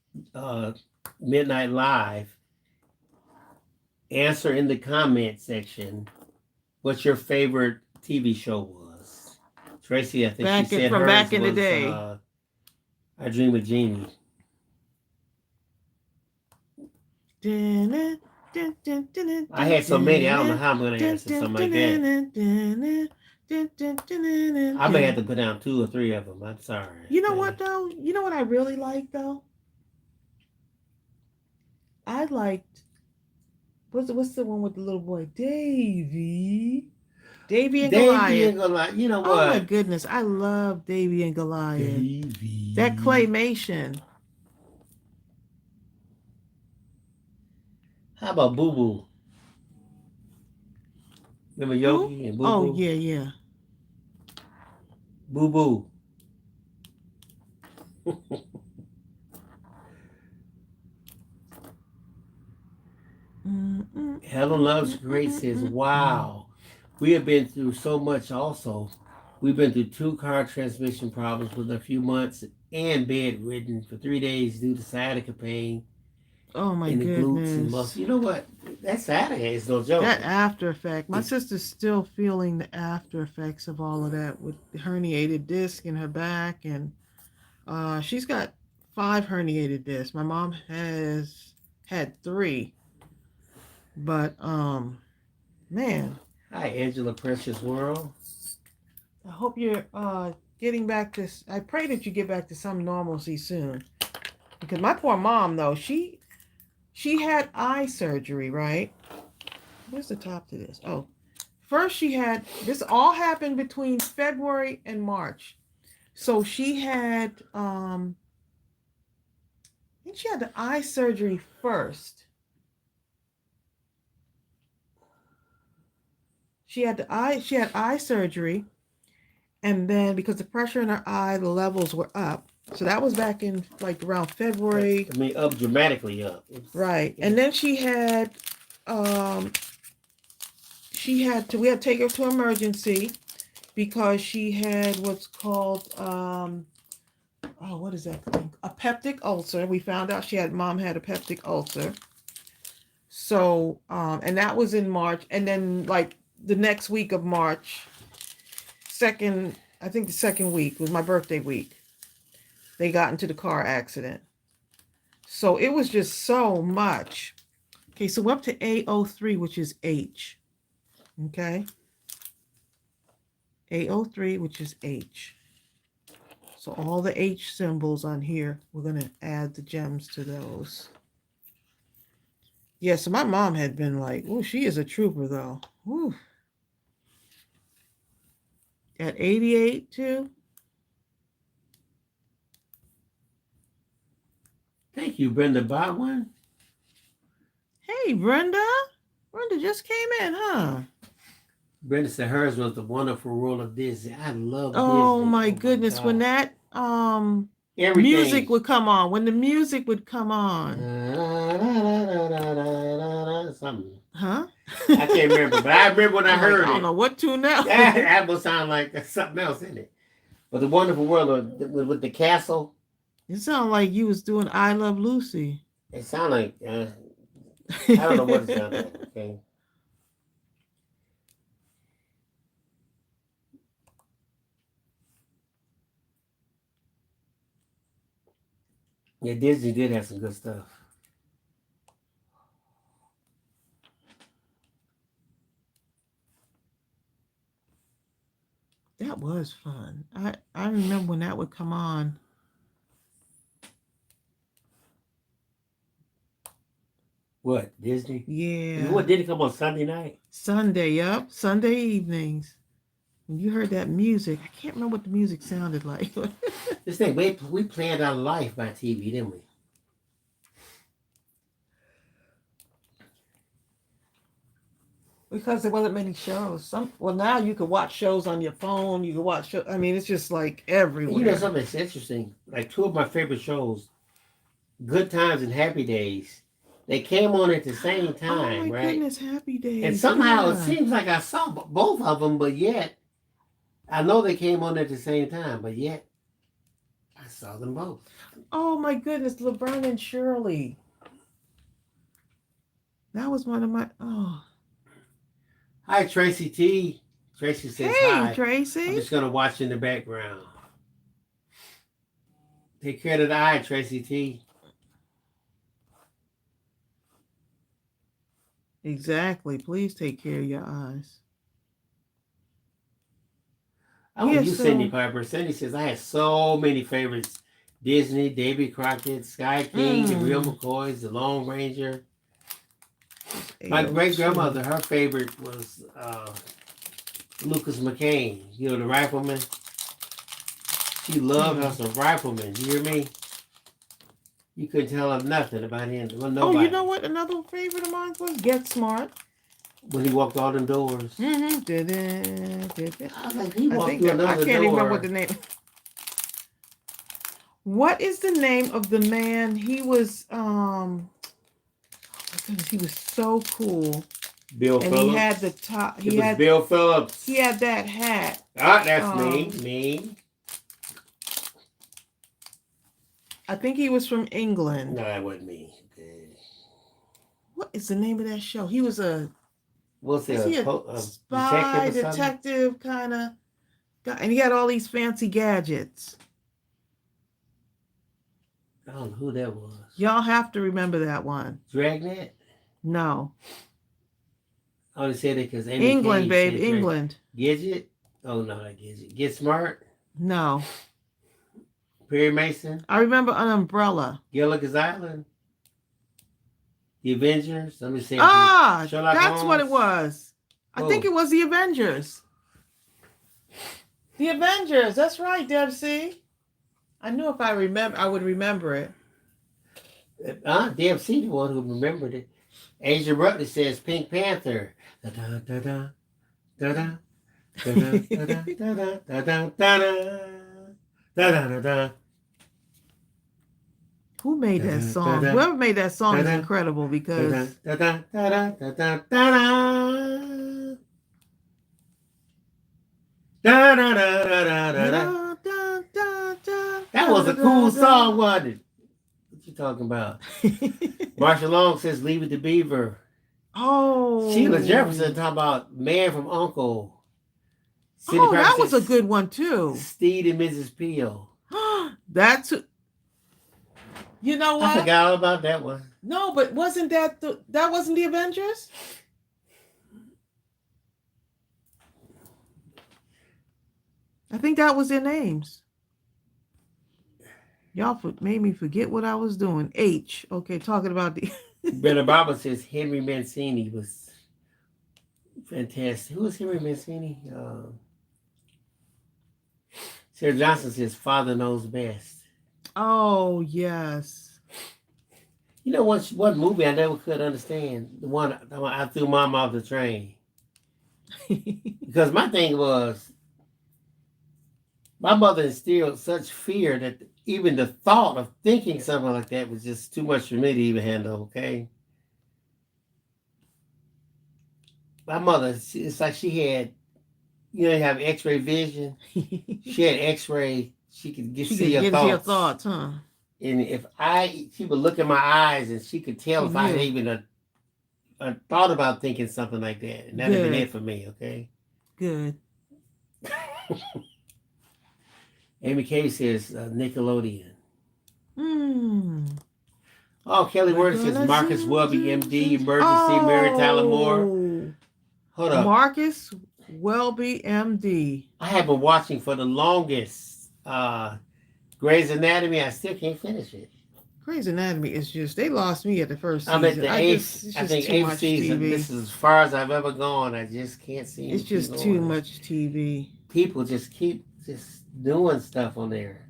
midnight live, answer in the comment section what your favorite TV show was. Tracy, I think she said from hers back in was, the day. I Dream of Jeannie. I had so many, I don't know how I'm going to answer something like that. I may have to put down 2 or 3 of them. I'm sorry. You know what, though? You know what I really like, though? I liked, what's the one with the little boy? Davy and Goliath. You know what? Oh, my goodness. I love Davy and Goliath. Davy. That claymation. How about Boo Boo? Remember Yogi and Boo Boo? Oh, yeah. Boo Boo. Helen Loves Great says, wow, we have been through so much also. We've been through 2 car transmission problems within a few months and bedridden for 3 days due to sciatica pain Oh my in the glutes and muscles. goodness. You know what? That sciatica is no joke. That after effect. My sister's still feeling the after effects of all of that with the herniated disc in her back, and she's got 5 herniated discs. My mom has had 3. But man, Hi, Angela Precious World. I hope you're getting back to. I pray that you get back to some normalcy soon. Because my poor mom, though, she had eye surgery, right? Where's the top to this? Oh, first she had this all happened between February and March. So she had I think she had the eye surgery first. She had eye surgery, and then because the pressure in her eye, the levels were up. So that was back in like around February. I mean, up dramatically up. Right. And then we had to take her to emergency because she had what's called what is that thing? A peptic ulcer. We found out mom had a peptic ulcer. So and that was in March, and then like the next week of March, the second week was my birthday week. They got into the car accident. So it was just so much. Okay, so we're up to A03, which is H. Okay. A03, which is H. So all the H symbols on here, we're going to add the gems to those. Yeah, so my mom had been like, oh, she is a trooper, though. Woo. At 88, too. Thank you, Brenda Botwin. Hey, Brenda. Brenda just came in, huh? Brenda said hers was the Wonderful World of Disney. I love Disney. Oh my goodness, when that music would come on, when the music would come on. Something. Huh? I can't remember, but I remember when I heard it. I don't know what tune now. That will sound like something else in it. But the Wonderful World with the castle. It sounded like you was doing I Love Lucy. It sounded like I don't know what it sounded like. Okay. Yeah, Disney did have some good stuff. That was fun. I remember when that would come on. What, Disney? Yeah. What, did it come on Sunday night? Sunday, yep. Sunday evenings. When you heard that music, I can't remember what the music sounded like. This thing, we planned our life by TV, didn't we? Because there wasn't many shows. Now you can watch shows on your phone. You can watch shows. I mean, it's just like everywhere. You know something that's interesting? Like 2 of my favorite shows, Good Times and Happy Days, they came on at the same time, oh my right? Goodness, Happy Days. And somehow it seems like I saw both of them, but yet I know they came on at the same time, but yet I saw them both. Oh my goodness, Laverne and Shirley. That was one of my Hi, Tracy T. Tracy says hi. Hey, Tracy. I'm just gonna watch in the background. Take care of the eye, Tracy T. Exactly. Please take care of your eyes. Oh, you, Cindy Piper. Cindy says, I had so many favorites. Disney, Davy Crockett, Sky King, The Real McCoys, The Lone Ranger. My great-grandmother, her favorite was Lucas McCain. You know, the rifleman. She loved her some riflemen. You hear me? You couldn't tell her nothing about him. Oh, you know what? Another favorite of mine was Get Smart. When he walked all them doors. Mm-hmm. I was like, he walked through another door. I can't even remember what the name. What is the name of the man? He was oh my goodness, he was so cool. Bill And Phillips. he had the top. It was Bill Phillips. He had that hat. Ah, that's me. I think he was from England. No, that wasn't me. Okay. What is the name of that show? He was a What's is he a spy detective kind of guy, and he had all these fancy gadgets. I don't know who that was. Y'all have to remember that one. Dragnet? No. I only said it because England, babe, England. Gidget? Oh no, not Gidget. Get Smart? No. Perry Mason? I remember an umbrella. Gilligan's Island? The Avengers? Let me see. That's Holmes? what it was. I think it was the Avengers. The Avengers. That's right, Debsy. I knew if I would remember it. Debsy, the one who remembered it. Asia Rutley says Pink Panther. Da-da-da-da. Da-da. Da-da-da-da. Da-da-da-da. Da-da-da-da. Who made that song? Whoever made that song is incredible because that was a cool song, wasn't it? What you talking about? Marshall Long says Leave It to Beaver. Oh. Sheila Jefferson talking about Man from Uncle. That was a good one too. Steve and Mrs. Peel. That's you know what? I forgot all about that one. No, but wasn't that wasn't the Avengers? I think that was their names. Y'all made me forget what I was doing. H. Okay, talking about the Brother Baba says Henry Mancini was fantastic. Who was Henry Mancini? Sarah Johnson says Father Knows Best. Oh, yes. You know what movie I never could understand? The one I threw Mom off the train. Because my thing was, my mother instilled such fear that even the thought of thinking something like that was just too much for me to even handle, okay? My mother, it's like she had, you have x-ray vision. She had x-ray. She could see your thoughts. Huh? And she would look in my eyes and she could tell if I had even thought about thinking something like that. And that'd have been it for me, okay? Good. Amy Kay says Nickelodeon. Oh, Kelly Word says Marcus Welby, MD, Emergency, Mary Tyler Moore. Hold up. Marcus Welby, MD. I have been watching for the longest. Grey's Anatomy, I still can't finish it. Grey's Anatomy is just, they lost me at the first season. I'm at the eighth, I think 8th season. TV. This is as far as I've ever gone. I just can't see it. It's just too much TV. People just keep doing stuff on there.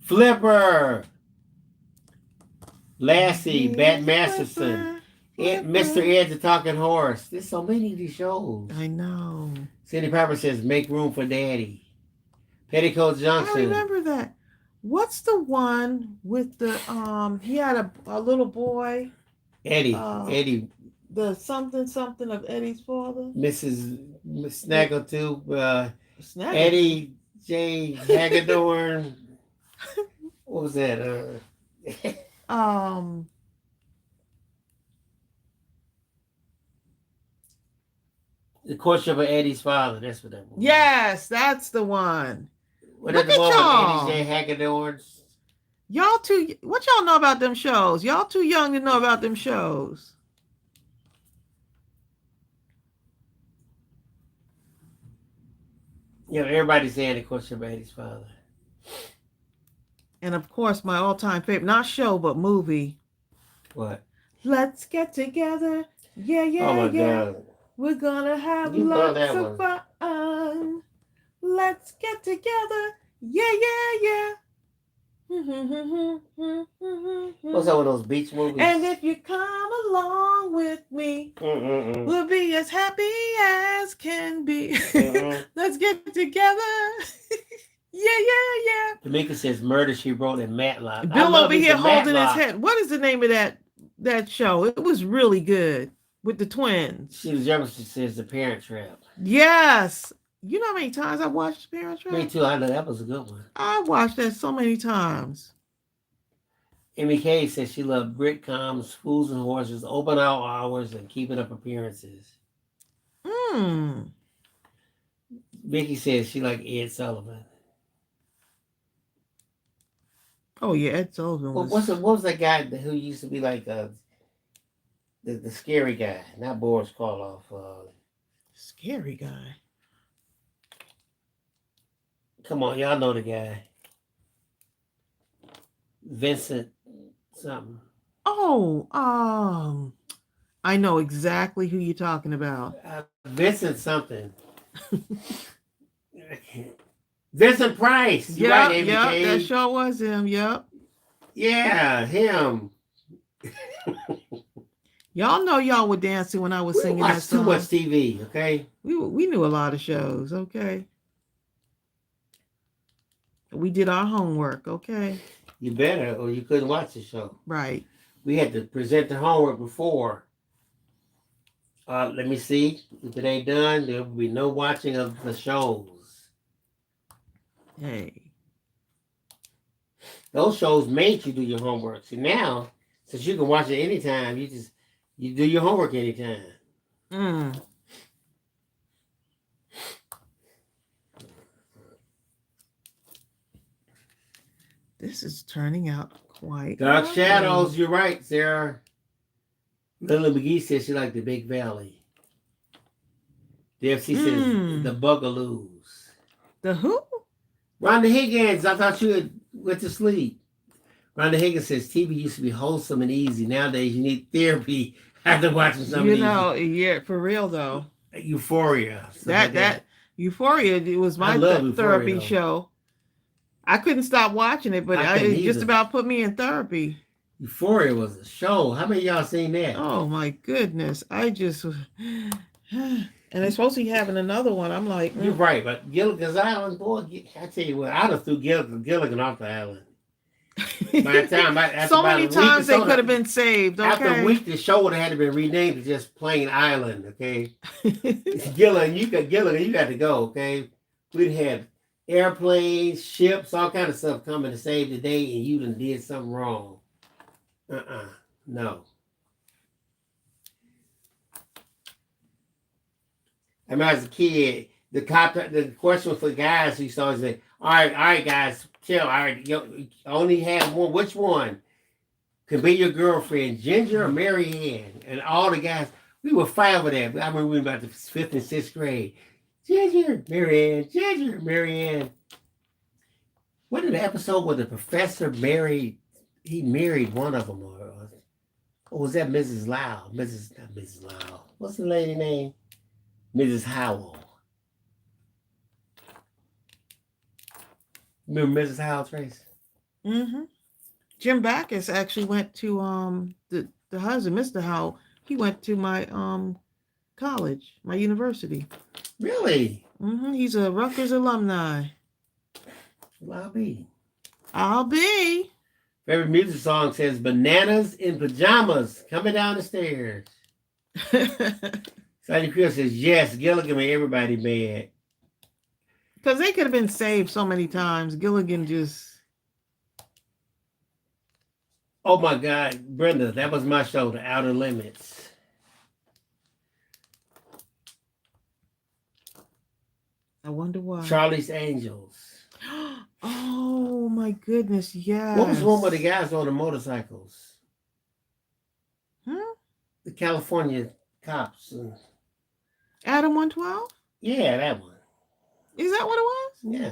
Flipper. Lassie, Bat Masterson. Mr. Ed the Talking Horse. There's so many of these shows. I know. Cindy Piper says, Make Room for Daddy. Petticoat Johnson. I remember that. What's the one with the he had a little boy? Eddie. The something of Eddie's father. Mrs. Snaggletooth. Eddie J. Hagedorn. What was that? The Courtship of Eddie's Father. That's what that was. Yes, that's the one. What at the moment, Eddie J. Hagedorn's? What y'all know about them shows? Y'all too young to know about them shows. Everybody's saying The Courtship of Eddie's Father. And of course, my all-time favorite, not show, but movie. What? Let's get together. Yeah. Oh my God. We're gonna have lots of fun. Let's get together. Yeah. What's up with those beach movies? And if you come along with me, we'll be as happy as can be. Let's get together. Yeah. Tamika says Murder, She Wrote, and Matlock. Bill over here holding his head. What is the name of that show? It was really good. with the twins. She was younger. She says the Parent Trap. Yes. You know how many times I watched Parent Trap? Me too. I know that was a good one. I watched that so many times. Amy Kay says she loved Britcoms, Fools and Horses, Open Hours, and Keeping Up Appearances. Vicky says she liked Ed Sullivan. Oh yeah, Ed Sullivan was. What was that guy who used to be like the scary guy? Not Boris Karloff. Scary guy. Come on, y'all know the guy. Vincent something. Oh, I know exactly who you're talking about. Vincent something. Vincent Price. Yeah, right, that sure was him. Yep. Yeah, him. Y'all know y'all were dancing when I was singing that song. Too much TV, okay? We knew a lot of shows, okay? We did our homework, okay? You better, or you couldn't watch the show. Right. We had to present the homework before. Let me see. If it ain't done, there will be no watching of the shows. Hey. Those shows made you do your homework. See, now, since you can watch it anytime, you do your homework anytime. This is turning out quite Dark Shadows, you're right, Sarah. Lily McGee says she liked the Big Valley. The FC says the Bugaloos. The who? Rhonda Higgins, I thought you had went to sleep. Rhonda Higgins says TV used to be wholesome and easy. Nowadays you need therapy after watching something easy. Yeah, for real though. Euphoria. That Euphoria, it was my therapy show. I couldn't stop watching it, but it just about put me in therapy. Euphoria was a show. How many of y'all seen that? Oh my goodness. I just and they're supposed to be having another one. I'm like, You're right, but Gilligan's Island, boy, I tell you what, I'd have threw Gilligan off the island. By the time, so many times they could have been saved. Okay? After a week, the show would have had to be renamed to just Plain Island. Okay, Gilligan, you got to go. Okay, we'd have airplanes, ships, all kind of stuff coming to save the day, and you done did something wrong. No. I remember as a kid, the question for the guys who used to always say, all right, guys, you only have one. Which one could be your girlfriend, Ginger or Mary Ann? And all the guys, we were fighting over that. I remember we were about the 5th and 6th grade. Ginger, Mary Ann, Ginger, Mary Ann. What did the episode where the professor married one of them? Or was that Mrs. Lau? Not Mrs. Lau. What's the lady name? Mrs. Howell. Remember Mrs. Howell, Trace? Mm-hmm. Jim Backus actually went to the husband, Mr. Howell. He went to my college, my university. Really? Mm-hmm. He's a Rutgers alumni. Well, I'll be. Favorite music song says Bananas in Pajamas coming down the stairs. Sadie Creel says, yes, Gilligan made everybody mad. Because they could have been saved so many times. Gilligan just... Oh my God, Brenda, that was my show, The Outer Limits. I wonder why. Charlie's Angels. Oh my goodness, yes. What was one with the guys on the motorcycles? The California cops. Adam 112? Yeah, that one. Is that what it was? Yeah.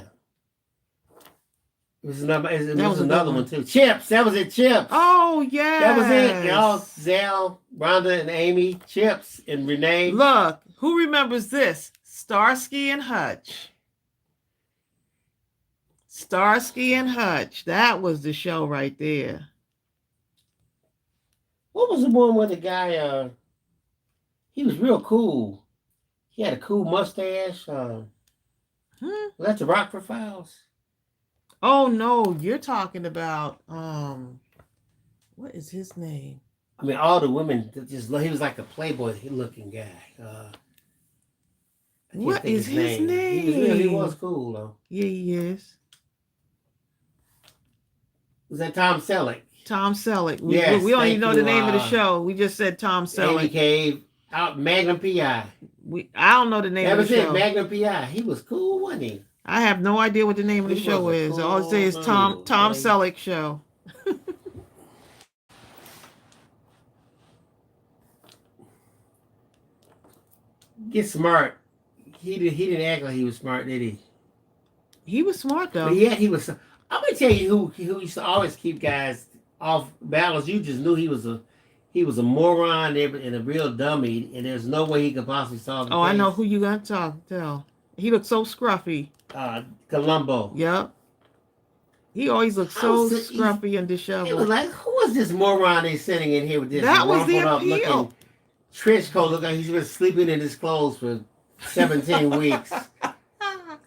It was another one too. Chips. That was it. Chips. Oh yeah. That was it. Y'all, Zell, Rhonda, and Amy. Chips and Renee. Look, who remembers this? Starsky and Hutch. Starsky and Hutch. That was the show right there. What was the one where the guy? He was real cool. He had a cool mustache. Was that the Rockford Files? Oh no, you're talking about what is his name? I mean, all the women just he was like a playboy looking guy. I can't What think is his name? He was cool though. Yeah, he is. Was that Tom Selleck? Tom Selleck. Yes, We don't thank even know the you, name of the show. We just said Tom Amy Selleck. Cave, out Magnum PI. I don't know the name That of the was it, show. Magnum PI. He was cool, wasn't he? I have no idea what the name of the show is. Cool All I say is Tom Selleck show. Get smart. He didn't act like he was smart, did he? He was smart though. But yeah, he was. I'm gonna tell you who used to always keep guys off balance. You just knew he was a moron and a real dummy, and there's no way he could possibly solve the case. I know who you got to tell. He looked so scruffy. Columbo. Yep. He always looked so scruffy and disheveled. It was like, who was this moron they sitting in here with this? That was the appeal. Looking trench coat, look like he's been sleeping in his clothes for 17 weeks.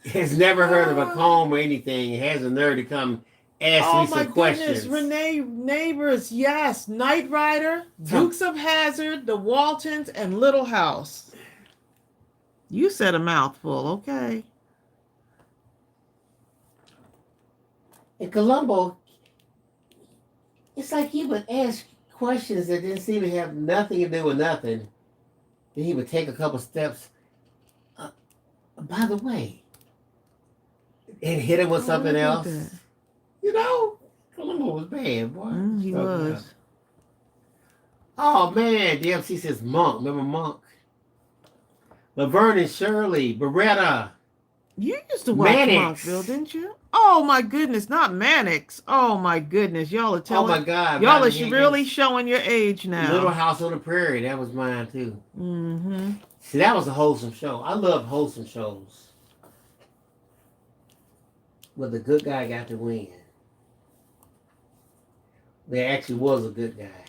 Has never heard of a comb or anything. Has a nerve to come ask me some questions. Oh my goodness, Renee Neighbors, yes. Knight Rider, Dukes of Hazzard, The Waltons, and Little House. You said a mouthful, okay. And Columbo, it's like he would ask questions that didn't seem to have nothing to do with nothing. Then he would take a couple steps. By the way, and hit him with something else. You know, Columbo was bad, boy. He was. Oh man, DMC says Monk. Remember Monk? Laverne and Shirley, Beretta. You used to watch Monkville, didn't you? Oh my goodness, not Mannix. Oh my goodness, y'all are telling. Oh my God, y'all are really showing your age now. Little House on the Prairie, that was mine too. Mm-hmm. See, that was a wholesome show. I love wholesome shows. Where the good guy got to win. There actually was a good guy.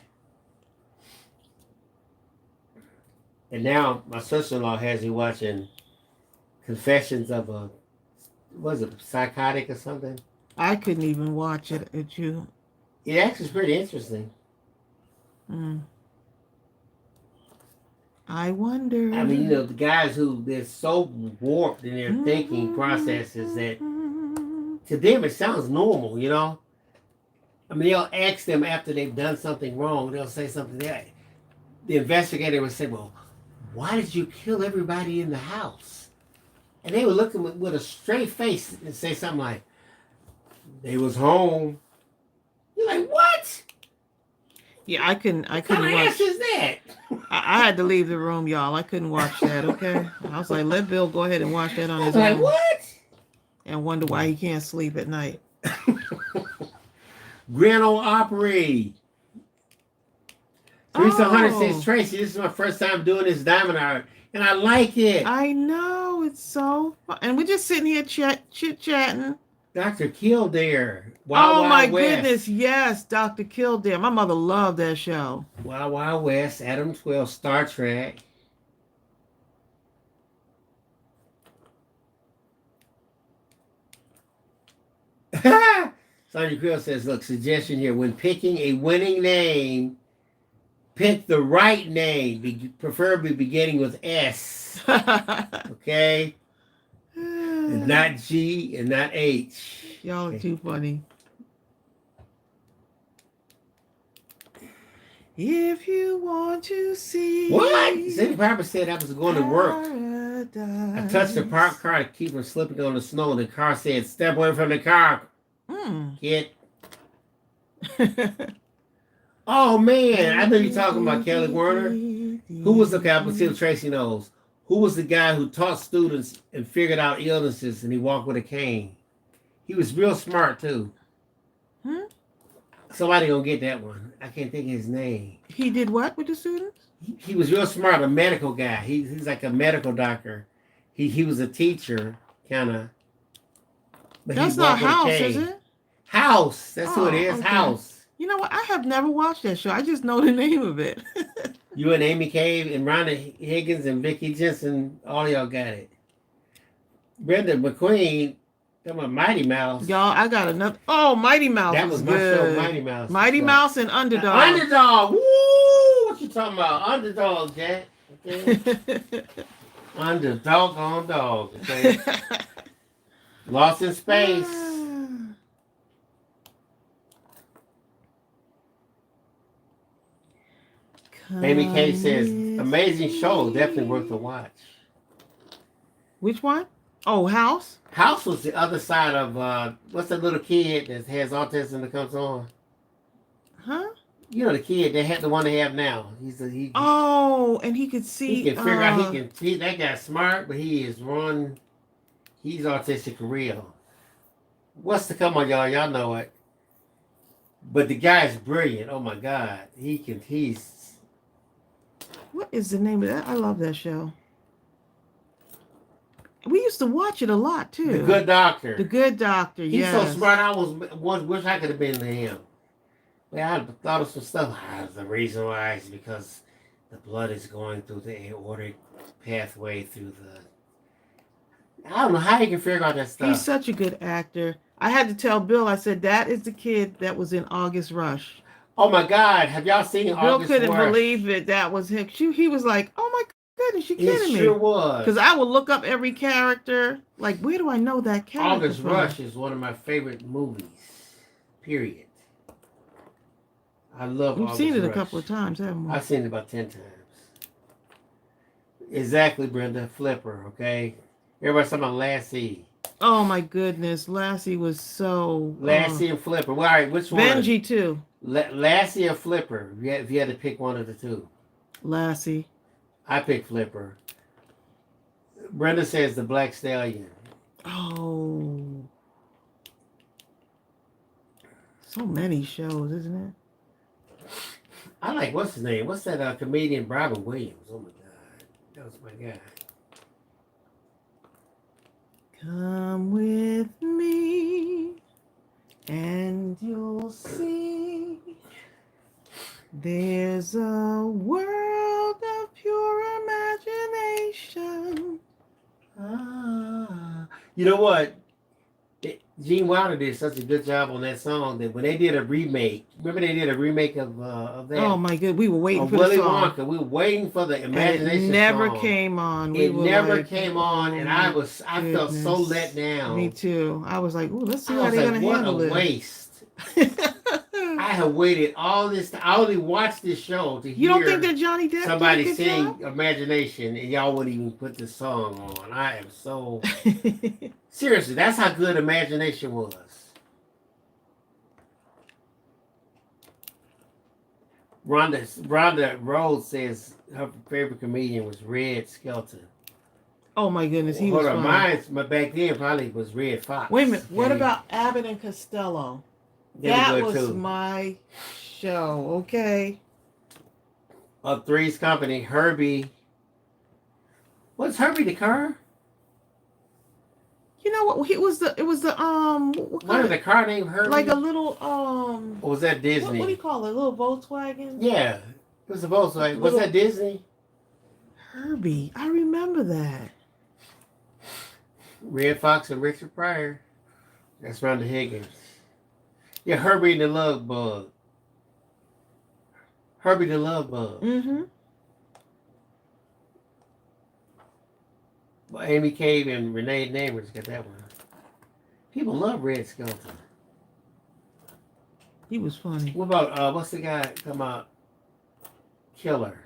And now my sister-in-law has me watching Confessions of a, was it psychotic or something? I couldn't even watch it at you. It actually is pretty interesting. I wonder. I mean, you know, the guys who, they're so warped in their thinking processes that to them it sounds normal, you know? I mean, they'll ask them after they've done something wrong, they'll say something that the investigator would say, well, why did you kill everybody in the house? And they would look at him with a straight face and say something like, they was home. You're like, what? Yeah, I couldn't watch. What kind of ass is that? I had to leave the room, y'all. I couldn't watch that, okay? I was like, let Bill go ahead and watch that on his own. Like, what? And wonder why he can't sleep at night. Grand Ole Opry. 300 says, Tracey, this is my first time doing this diamond art, and I like it. I know, it's so fun. And we're just sitting here chit-chatting. Dr. Kildare. Wild my goodness, yes, Dr. Kildare. My mother loved that show. Wild Wild West, Adam 12, Star Trek. Sonia Creel says, look, suggestion here. When picking a winning name, pick the right name, preferably beginning with S. Okay? And not G and not H. Y'all are too funny. If you want to see. What? Cindy Piper said I was going to work. I touched the parked car to keep from slipping on the snow. And the car said, step away from the car. Kid. Oh, man. I know you're talking about Kelly Werner. Who was the guy? Let's see if Tracey knows. Who was the guy who taught students and figured out illnesses and he walked with a cane? He was real smart, too. Somebody gonna get that one. I can't think of his name. He did what with the students? He was real smart, a medical guy. He's like a medical doctor. He was a teacher, kind of. That's not House, is it? House. That's who it is. Okay. House. You know what? I have never watched that show. I just know the name of it. You and Amy Cave and Rhonda Higgins and Vicki Jensen, all y'all got it. Brenda McQueen, talking about Mighty Mouse. Y'all, I got another. Oh, Mighty Mouse. That was my show, Mighty Mouse. Mighty Mouse and Underdog. Underdog. Woo! talking about? Underdog, Jack. Okay. Underdog on dog. Okay. Lost in Space. Amy K says, amazing show, definitely worth a watch. Which one? Oh, House? House was the other side of, what's that little kid that has autism that comes on? Huh? You know the kid, they had the one they have now. Oh, and he could see. He can figure out, that guy's smart, but he's autistic for real. What's to come on, y'all? Y'all know it. But the guy's brilliant. Oh my God. He's. What is the name of that? I love that show. We used to watch it a lot too. The Good Doctor. The Good Doctor, He's so smart, I wish I could have been to him. Well, I thought of some stuff. The reason why is because the blood is going through the aortic pathway through the... I don't know how you can figure out that stuff. He's such a good actor. I had to tell Bill, I said, that is the kid that was in August Rush. Oh my God, have y'all seen August Rush? Bill couldn't believe it. That was him. He was like, oh my goodness, you kidding me? It sure was. Because I would look up every character. Like, where do I know that character August Rush is one of my favorite movies. Period. I love We've August seen it Rush. a couple of times, haven't we? I've seen it about 10 times. Exactly, Brenda. Flipper, okay? Everybody's talking about Lassie. Oh my goodness, Lassie was so... Lassie and Flipper. Well, all right, which one? Benji, too. Lassie or Flipper, if you had to pick one of the two. Lassie. I pick Flipper. Brenda says the Black Stallion. Oh. So many shows, isn't it? I like, what's his name? What's that comedian, Robin Williams? Oh my God. That was my guy. Come with me and you'll see there's a world of pure imagination. You know what? Gene Wilder did such a good job on that song that when they did a remake, remember they did a remake of that? Oh my God, we were waiting for Willy the song. Wonka. We were waiting for the imagination and it never song. came on. It never came on, and I felt so let down. Me too. I was like, "Ooh, let's see how they're gonna handle it." What a waste! I have waited all this time. I only watched this show to hear. You don't think that Johnny Depp somebody did a good sing job? Imagination, and y'all wouldn't even put the song on? I am so seriously. That's how good Imagination was. Rhonda Rhodes says her favorite comedian was Red Skelton. Oh my goodness, he was funny. Mine back then probably was Red Fox. Wait a minute, what about Abbott and Costello? That was my show, okay? Three's Company, Herbie. What's Herbie the car? You know what? It was the what is the car named Herbie? Like a little Or was that Disney? What do you call it? A little Volkswagen? Yeah, it was a Volkswagen. Was that Disney? Herbie, I remember that. Red Fox and Richard Pryor. That's Rhonda Higgins. Yeah, Herbie and the Love Bug. Herbie the Love Bug. Mm-hmm. Well, Amy Cave and Renee Neighbors got that one. People love Red Skelton. He was funny. What about what's the guy come out? Killer.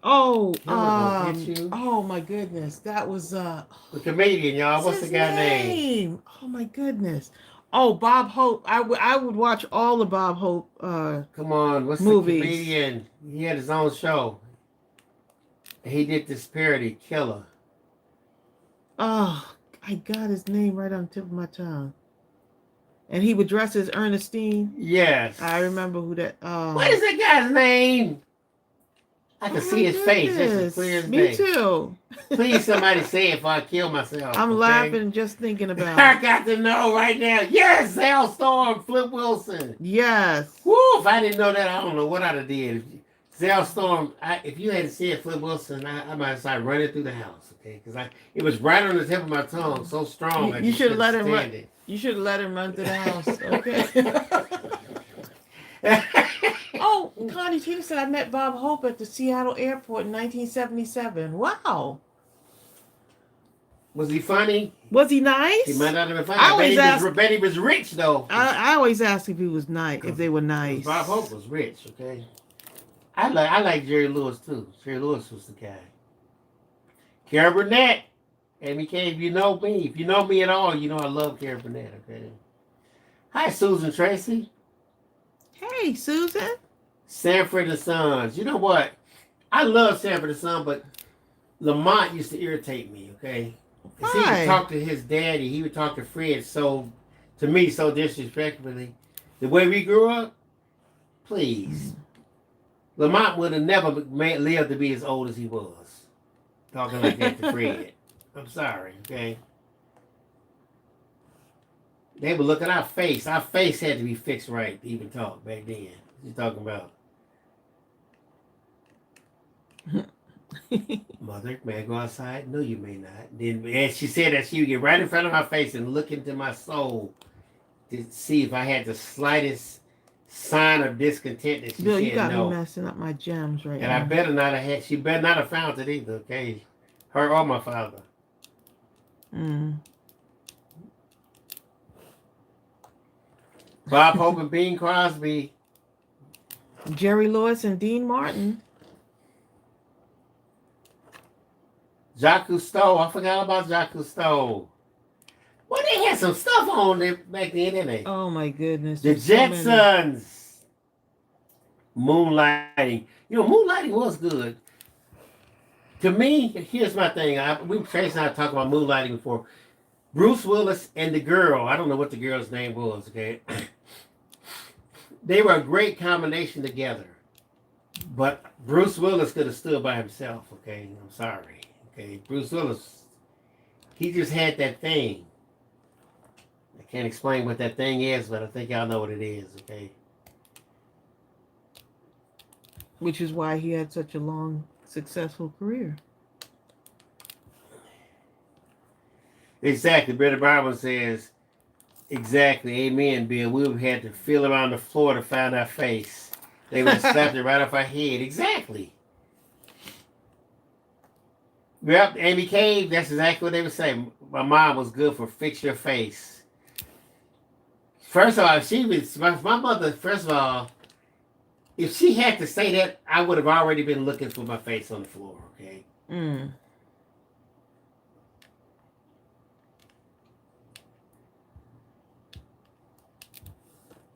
Oh, oh my goodness, that was the comedian, y'all. What's the guy name? Oh my goodness. Oh, Bob Hope. I would watch all the Bob Hope. Come on, what's movies. The comedian? He had his own show. He did this parody, Killer. Oh, I got his name right on the tip of my tongue. And he would dress as Ernestine. Yes. I remember who that. What is that guy's name? I can see his face. It's as clear as day. Me too. Please, somebody say it before I kill myself. I'm laughing just thinking about I got to know right now. Yes, Zell Storm, Flip Wilson. Yes. Woo, if I didn't know that, I don't know what I'd have did. Zell Storm, if you hadn't seen Flip Wilson, I might have started running through the house, okay? Because it was right on the tip of my tongue, so strong. You should have let him run. You should have let him run to the house, okay? Oh, Connie Tina says said I met Bob Hope at the Seattle airport in 1977. Wow. Was he funny? Was he He might nice? not have been funny. I always I bet he was rich though. I always ask if he was nice, if they were nice. Bob Hope was rich, okay? I like Jerry Lewis too. Jerry Lewis was the guy. Carol Burnett. Amy K, if you know me at all, you know I love Carol Burnett, okay? Hi, Susan Tracy. Hey, Susan. Sanford and Sons. You know what? I love Sanford and Sons, but Lamont used to irritate me, okay? Because he would talk to his daddy, he would talk to Fred so disrespectfully. The way we grew up, please. Lamont would have never lived to be as old as he was. Talking like that to Fred. I'm sorry, okay? They would look at our face. Our face had to be fixed right to even talk back then. What you talking about? Mother, may I go outside? No, you may not. Then, and she said that she would get right in front of my face and look into my soul to see if I had the slightest sign of discontent. That she Bill, said you got no. me messing up my gems right And now. I better not have had. She better not have found it either. Okay, her or my father. Bob Hope and Bing Crosby. Jerry Lewis and Dean Martin. Jacques Cousteau. I forgot about Jacques Cousteau. Well, they had some stuff on there back then, didn't they? Oh my goodness. The Jetsons. Moonlighting. You know, moonlighting was good. To me, here's my thing. Trace and I talked about moonlighting before. Bruce Willis and the girl. I don't know what the girl's name was, okay? They were a great combination together. But Bruce Willis could have stood by himself, okay? I'm sorry. Okay, Bruce Willis, he just had that thing. I can't explain what that thing is, but I think y'all know what it is, okay? Which is why he had such a long, successful career. Exactly. Brother Bible says, exactly, amen, Bill. We would have had to feel around the floor to find our face. They would have slapped it right off our head. Exactly. Yep, Amy Cave, that's exactly what they would say. My mom was good for fix your face. First of all, my mother, first of all, if she had to say that, I would have already been looking for my face on the floor, okay?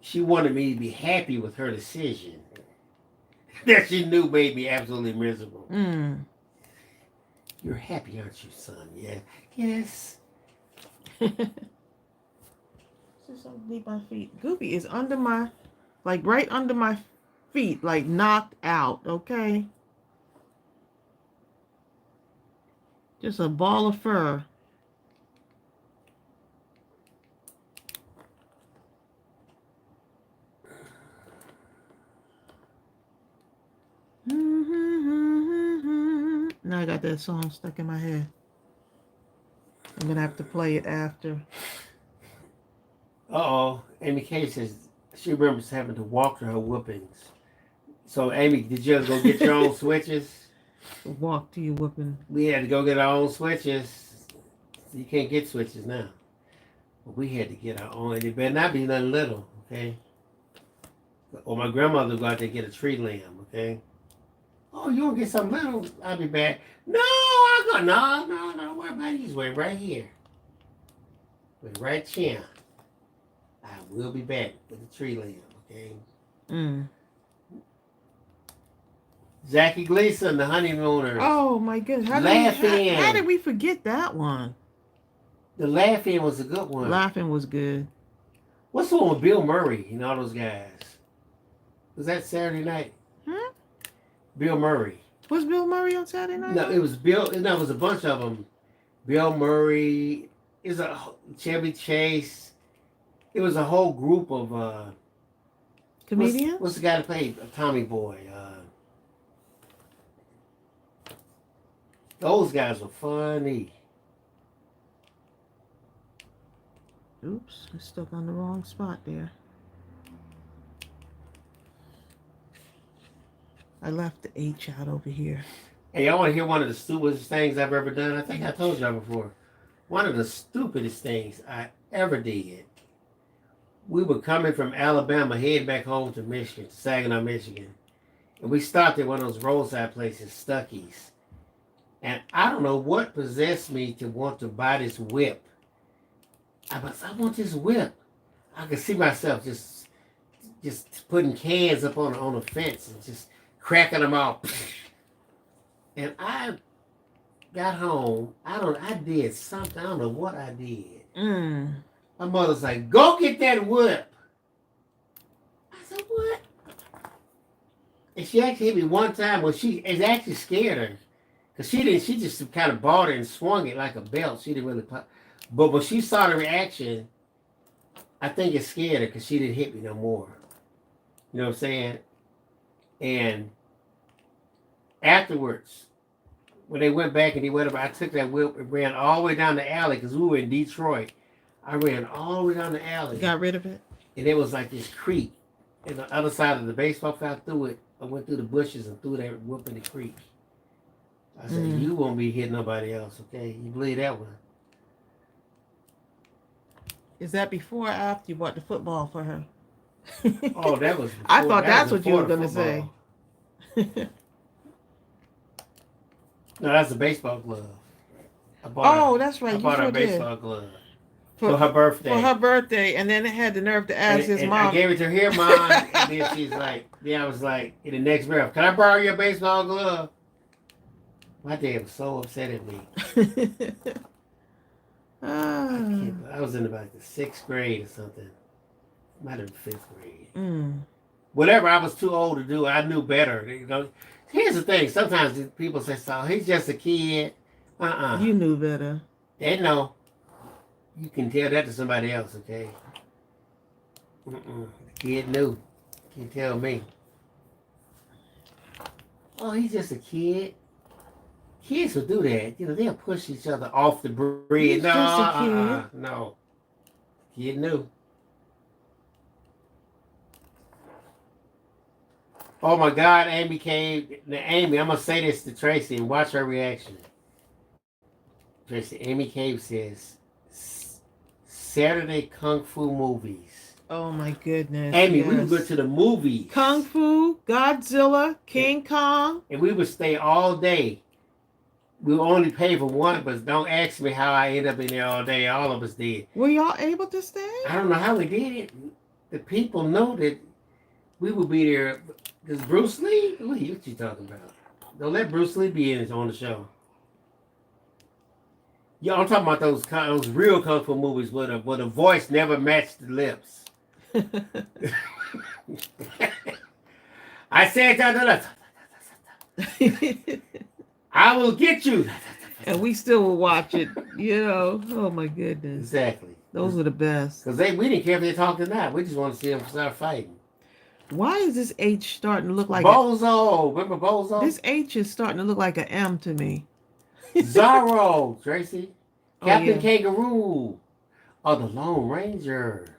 She wanted me to be happy with her decision. That she knew made me absolutely miserable. You're happy, aren't you, son? Yeah. Yes. Just underneath my feet. Goopy is under my, like right under my feet, like knocked out, okay? Just a ball of fur. Now I got that song stuck in my head. I'm gonna have to play it after. Uh-oh. Amy Kay says she remembers having to walk to her whoopings. So, Amy, did you go get your own switches? Walk to your whooping. We had to go get our own switches. You can't get switches now. But we had to get our own. And it better not be nothing little, okay? Or my grandmother would go out there and get a tree lamb, okay? Oh, you want to get something little? I'll be back. No, no, don't worry about it. He's way right here. Wait right here. I will be back with the tree lamb, okay? Jackie Gleason, the honeymooners. Oh my goodness. How did we forget that one? The Laugh-In was a good one. Laughing was good. What's the one with Bill Murray and all those guys? Was that Saturday night? Bill Murray. Was Bill Murray on Saturday night? No, it was Bill. No, it was a bunch of them. Bill Murray. Is a Chevy Chase. It was a whole group of comedians. What's the guy that played Tommy Boy? Those guys were funny. Oops, I stuck on the wrong spot there. I left the H out over here. Hey, I want to hear one of the stupidest things I've ever done. I think I told y'all before. One of the stupidest things I ever did. We were coming from Alabama, heading back home to Michigan, to Saginaw, Michigan. And we stopped at one of those roadside places, Stuckey's. And I don't know what possessed me to want to buy this whip. I want this whip. I could see myself just putting cans up on a fence and just cracking them off. And I got home. I did something. I don't know what I did. My mother's like, "Go get that whip." I said, "What?" And she actually hit me one time when it actually scared her. Because she just kind of bought it and swung it like a belt. She didn't really pop. But when she saw the reaction, I think it scared her because she didn't hit me no more. You know what I'm saying? And afterwards, when they went back and did whatever, I took that whip and ran all the way down the alley because we were in Detroit. I ran all the way down the alley. Got rid of it? And it was like this creek. And the other side of the baseball field, through it. I went through the bushes and threw that whip in the creek. I said, "You won't be hitting nobody else, okay? You believe that one?" Is that before or after you bought the football for her? Oh, that was before. I thought that's what you were going to say. No, that's a baseball glove. That's right. I You bought her a sure did. baseball glove for her birthday. For her birthday, and then it had the nerve to ask his mom. I gave it to her, "Here, Mom." And then she's like, I was like, in the next breath, "Can I borrow your baseball glove?" My dad was so upset at me. I was in about the 6th grade or something. Might have been 5th grade. Whatever I was too old to do, I knew better. You know, here's the thing. Sometimes people say, "So he's just a kid." You knew better. They know. You can tell that to somebody else, okay? The kid knew. You can tell me. "Oh, he's just a kid." Kids will do that. You know, they'll push each other off the bridge. He's just a kid. No. Kid knew. Oh my God, Amy came. Now, Amy, I'm going to say this to Tracey and watch her reaction. Tracey, Amy Cave says, "Saturday Kung Fu movies." Oh my goodness. Amy, yes. we would go to the movies. Kung Fu, Godzilla, King Kong. And we would stay all day. We would only pay for one, but don't ask me how I ended up in there all day. All of us did. Were y'all able to stay? I don't know how we did it. The people know that we would be there. Because Bruce Lee? What you talking about? Don't let Bruce Lee be on the show. Yeah, I'm talking about those real Kung Fu movies where the voice never matched the lips. I said that. "I will get you." And we still will watch it, you know. Oh my goodness. Exactly. Those are the best. Because we didn't care if they talked or not. We just want to see them start fighting. Why is this H starting to look like Bozo? Remember Bozo? This H is starting to look like an M to me. Zorro, Tracy. Captain yeah. Kangaroo. Oh, the Lone Ranger.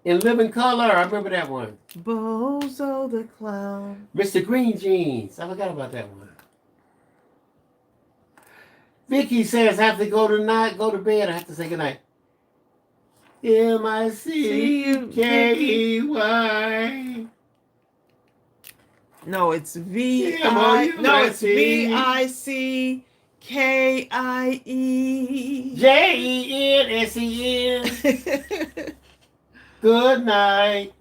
In Living Color. I remember that one. Bozo the Clown. Mr. Green Jeans. I forgot about that one. Vicky says, "I have to go to bed. I have to say goodnight." MICKEY. No, it's VICKIE. JENSEN. Good night.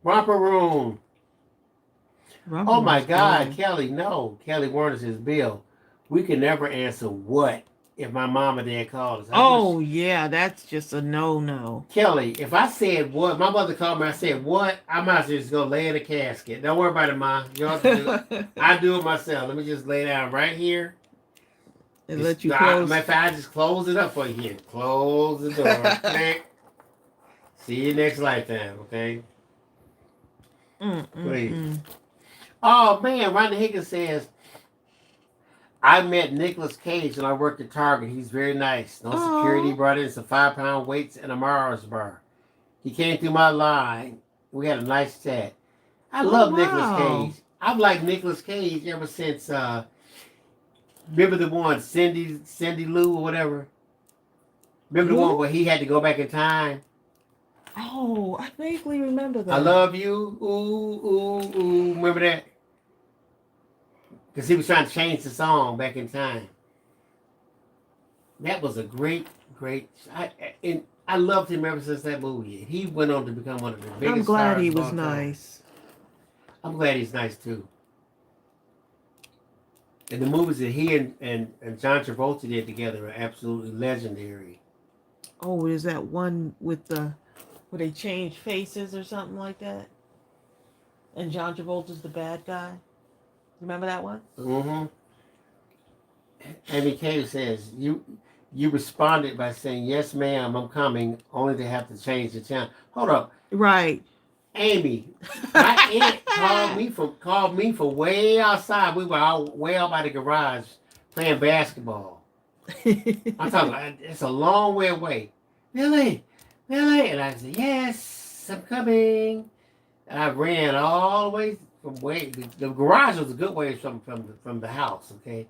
Romper Room. Oh my God, Kelly, no. Kelly Warner says, "Bill, we can never answer what if my mom or dad called us." Yeah, that's just a no. Kelly, if I said what, my mother called me, I said what, I might as well just go lay in a casket. Don't worry about it, Ma. You don't have to do it. I do it myself. Let me just lay down right here. And let you close. Matter of fact, I just close it up for you here. Close the door. See you next lifetime, okay? Please. Oh, man, Ronnie Higgins says, "I met Nicolas Cage when I worked at Target. He's very nice. No security. Brought in some 5-pound weights and a Mars bar. He came through my line. We had a nice chat." I love Nicolas Cage. I've liked Nicolas Cage ever since. Remember the one Cindy Lou or whatever. Remember the one Who? where he had to go back in time. Oh, I vaguely remember I that. love you. Ooh, ooh, ooh. Remember that? Because he was trying to change the song back in time. That was a great. I loved him ever since that movie. He went on to become one of the I'm biggest glad stars he of was all time. nice. I'm glad he's nice too. And the movies that he and John Travolta did together are absolutely legendary. Oh, is that one with the where they change faces or something like that? And John Travolta's the bad guy. Remember that one? Mm-hmm. Amy Cave says, you responded by saying, yes, ma'am, I'm coming, only to have to change the channel. Hold up. Right. Amy, my aunt called me from way outside. We were out way out by the garage playing basketball. I'm talking about it's a long way away. Billy, and I said, yes, I'm coming. And I ran all the way from way the garage was a good way from the house, okay?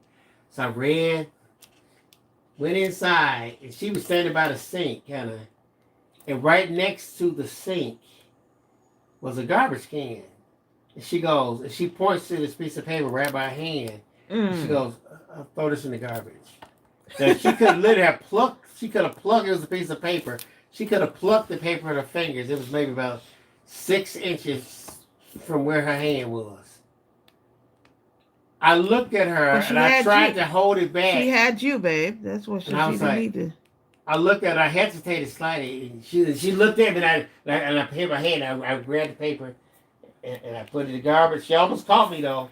So I ran, went inside, and she was standing by the sink, kind of, and right next to the sink was a garbage can. And she points to this piece of paper right by her hand. And she goes, I'll throw this in the garbage. Now she could literally have plucked, it was a piece of paper. She could have plucked the paper in her fingers. It was maybe about 6 inches from where her hand was. I looked at her and I tried to hold it back. She had you, babe. That's what she didn't need to. I looked at her, I hesitated slightly. And she looked at me and I hit my hand. I grabbed the paper and I put it in the garbage. She almost caught me though.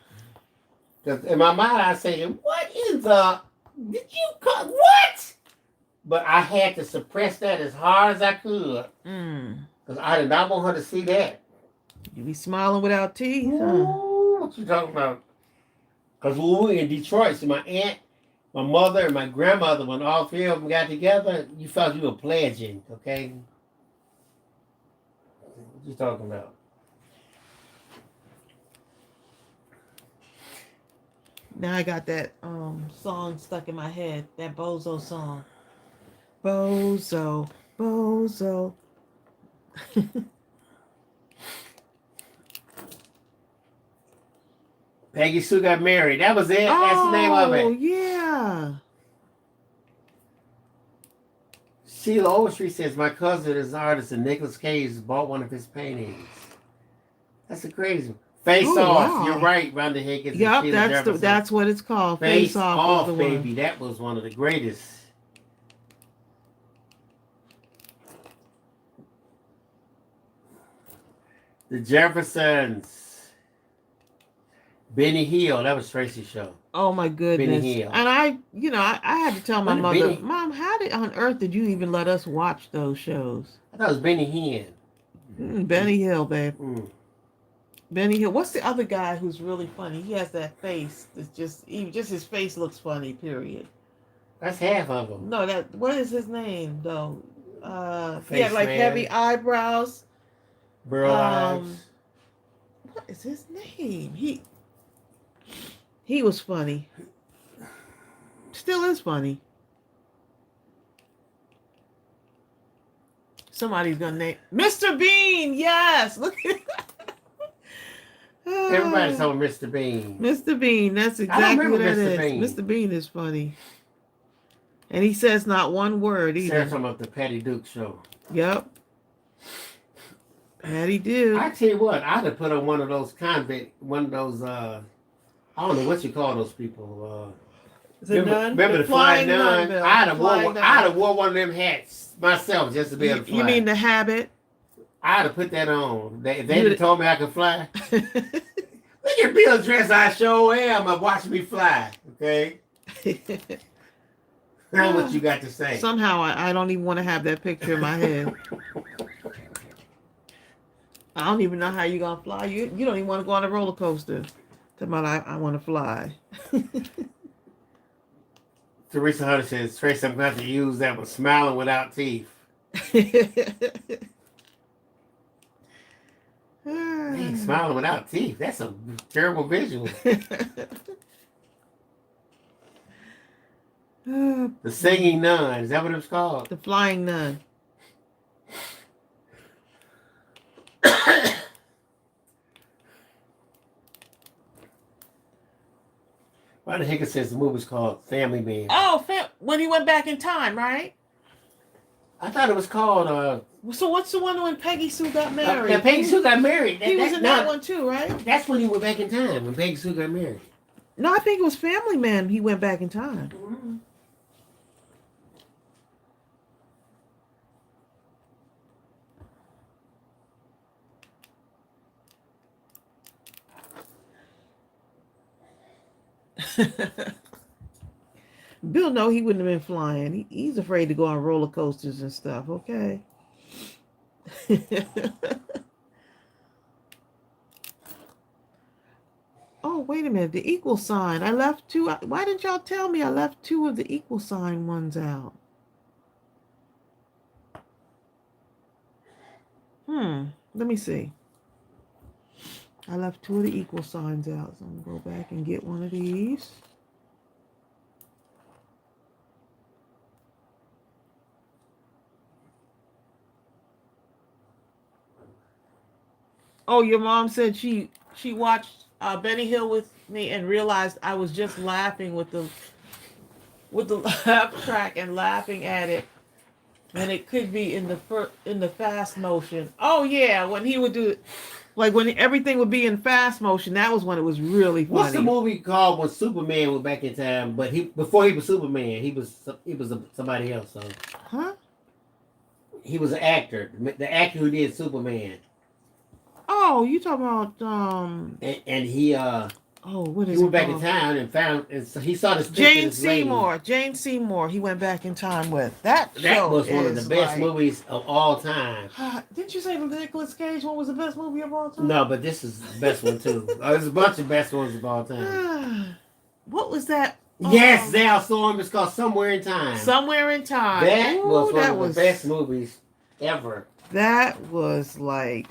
Because in my mind I said, what in the... Did you cut... What? But I had to suppress that as hard as I could. Because I did not want her to see that. You be smiling without teeth, huh? Ooh, what you talking about? Because when we were in Detroit, so my aunt, my mother, and my grandmother, when all three of them got together, you felt you were pledging, okay? What you talking about? Now I got that song stuck in my head, that Bozo song. Bozo, Bozo. Peggy Sue got married. That was it. That's the name of it. Oh, yeah. Sheila Overstreet says, my cousin is an artist and Nicolas Cage bought one of his paintings. That's a crazy one. Face Off. Wow. You're right, Rhonda Higgins. Yep, that's what it's called. Face Off, baby. One. That was one of the greatest. The Jeffersons. Benny Hill, that was Tracey's show. Oh my goodness! Benny Hill. And I had to tell my mother, Mom, how on earth did you even let us watch those shows? I thought it was Benny Hill. Benny Hill, babe. Benny Hill. What's the other guy who's really funny? He has that face. It's just his face looks funny. Period. That's half of him. No, what is his name though? He had like heavy eyebrows. Burl eyes. What is his name? He was funny. Still is funny. Somebody's gonna name Mr. Bean. Yes, look at everybody's on Mr. Bean. Mr. Bean. That's exactly what that is. Bean. Mr. Bean is funny, and he says not one word either. Sarah talking about the Patty Duke show. Yep. Patty Duke. I tell you what, I'd have put on one of those I don't know what you call those people. Remember the flying nun? I'd have wore one of them hats myself just to be able to fly. You mean the habit? I'd have put that on. They told me I could fly. Look at Bill's dress. I sure am. Watch me fly. Okay. That's what you got to say. Somehow I don't even want to have that picture in my head. I don't even know how you're gonna fly. You don't even want to go on a roller coaster. Talking about I want to fly. Teresa Hunter says, Tracy, I'm going to use that one, smiling without teeth. Dang, smiling without teeth. That's a terrible visual. The singing nun. Is that what it's called? The flying nun. Why the heck it says the movie's called Family Man? Oh, when he went back in time, right? I thought it was called. So what's the one when Peggy Sue got married? Yeah, Peggy Sue got married. He was in that one too, right? That's when he went back in time. When Peggy Sue got married. No, I think it was Family Man. He went back in time. Mm-hmm. Bill, no, he wouldn't have been flying. He's afraid to go on roller coasters and stuff. Okay. Oh, wait a minute. The equal sign. I left two. Why didn't y'all tell me I left two of the equal sign ones out? Let me see. I left two of the equal signs out. So I'm going to go back and get one of these. Oh, your mom said she watched Benny Hill with me and realized I was just laughing with the laugh track and laughing at it, and it could be in the fast motion. Oh yeah, when he would do it, like when everything would be in fast motion, that was when it was really funny. What's the movie called when Superman went back in time? But before he was Superman, he was somebody else. So. Huh? He was an actor, the actor who did Superman. Oh, you talking about and he what is he went back called? in time and found, and so he saw the Jane Seymour. Jane Seymour. He went back in time with that. That was one of the best movies of all time. Didn't you say the Nicolas Cage one was the best movie of all time? No, but this is the best one too. There's a bunch of best ones of all time. What was that? Yes, they saw him. It's called Somewhere in Time. Somewhere in Time. That was one of the best movies ever. That was like.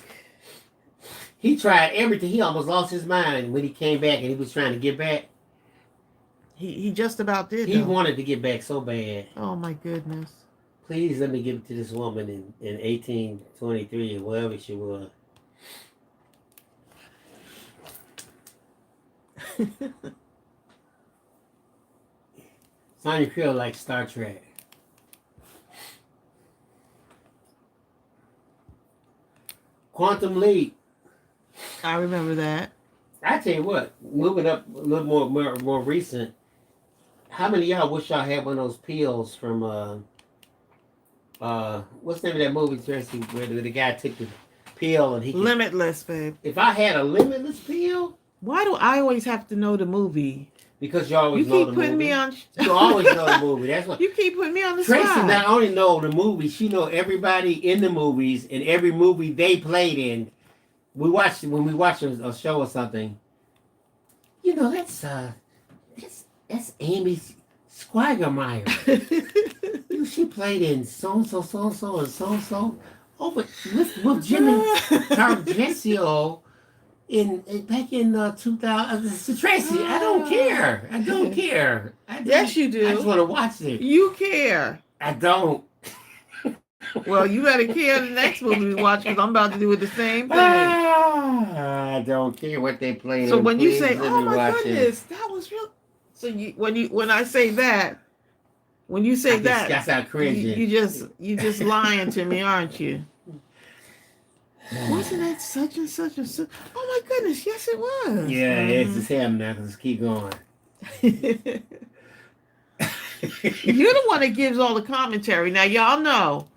He tried everything. He almost lost his mind when he came back and he was trying to get back. He just about did. He wanted to get back so bad. Oh my goodness. Please let me give it to this woman in 1823 or wherever she was. Sonya Creel like Star Trek. Quantum Leap. I remember that. I tell you what, moving up a little more recent. How many of y'all wish y'all had one of those pills from what's the name of that movie, Tracey, where the guy took the pill and he Limitless, babe. If I had a Limitless pill, why do I always have to know the movie? Because you always know the movie. You keep putting me on. You always know the movie. That's what you keep putting me on the Tracey spot. not only know the movie, she know everybody in the movies and every movie they played in. When we watch a show or something, you know, that's Amy Squagermeyer. She played in so-and-so, so-and-so, and so-and-so. Oh, but with Jimmy Cargesio back in 2000. So Tracey, I don't care. I don't care. Yes, you do. I just want to watch it. You care. I don't. Well, you better care the next movie we watch because I'm about to do it the same thing. I don't care what they play. So when you say, "Oh my goodness, that was real," so when I say that, when you say that, that's how cringy. You just lying to me, aren't you? Wasn't that such and such and such? Oh my goodness, yes it was. Yeah, it's just him now. Let's keep going. You're the one that gives all the commentary. Now y'all know.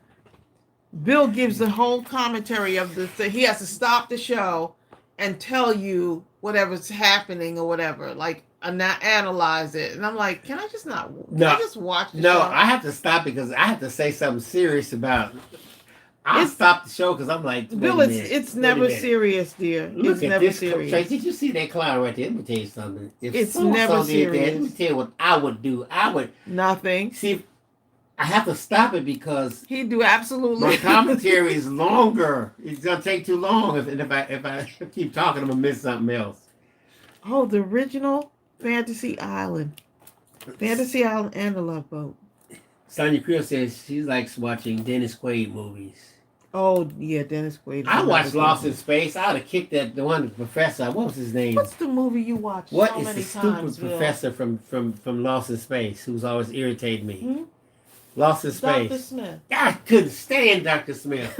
Bill gives the whole commentary of the thing. He has to stop the show and tell you whatever's happening or whatever, like not analyze it. And I'm like, can I just not? Can I just watch the show? No, I have to stop because I have to say something serious about. I stopped the show because I'm like, Bill, it's never serious, dear. Look it's at never this. serious. Did you see that cloud right there? Let me tell you something. If it's never serious. Let me tell you what I would do. I would nothing. See, I have to stop it because He do absolutely. my commentary is longer. It's gonna take too long. If I keep talking, I'm gonna miss something else. Oh, the original Fantasy Island. Fantasy Island and the Love Boat. Sonya Creel says she likes watching Dennis Quaid movies. Oh yeah, Dennis Quaid. I watched Lost in Space. I would have kicked the one professor. What was his name? What's the movie you watched What so is many the stupid times, professor from Lost in Space who's always irritated me? Hmm? Lost in Space. Dr. Smith. I couldn't stand Dr. Smith.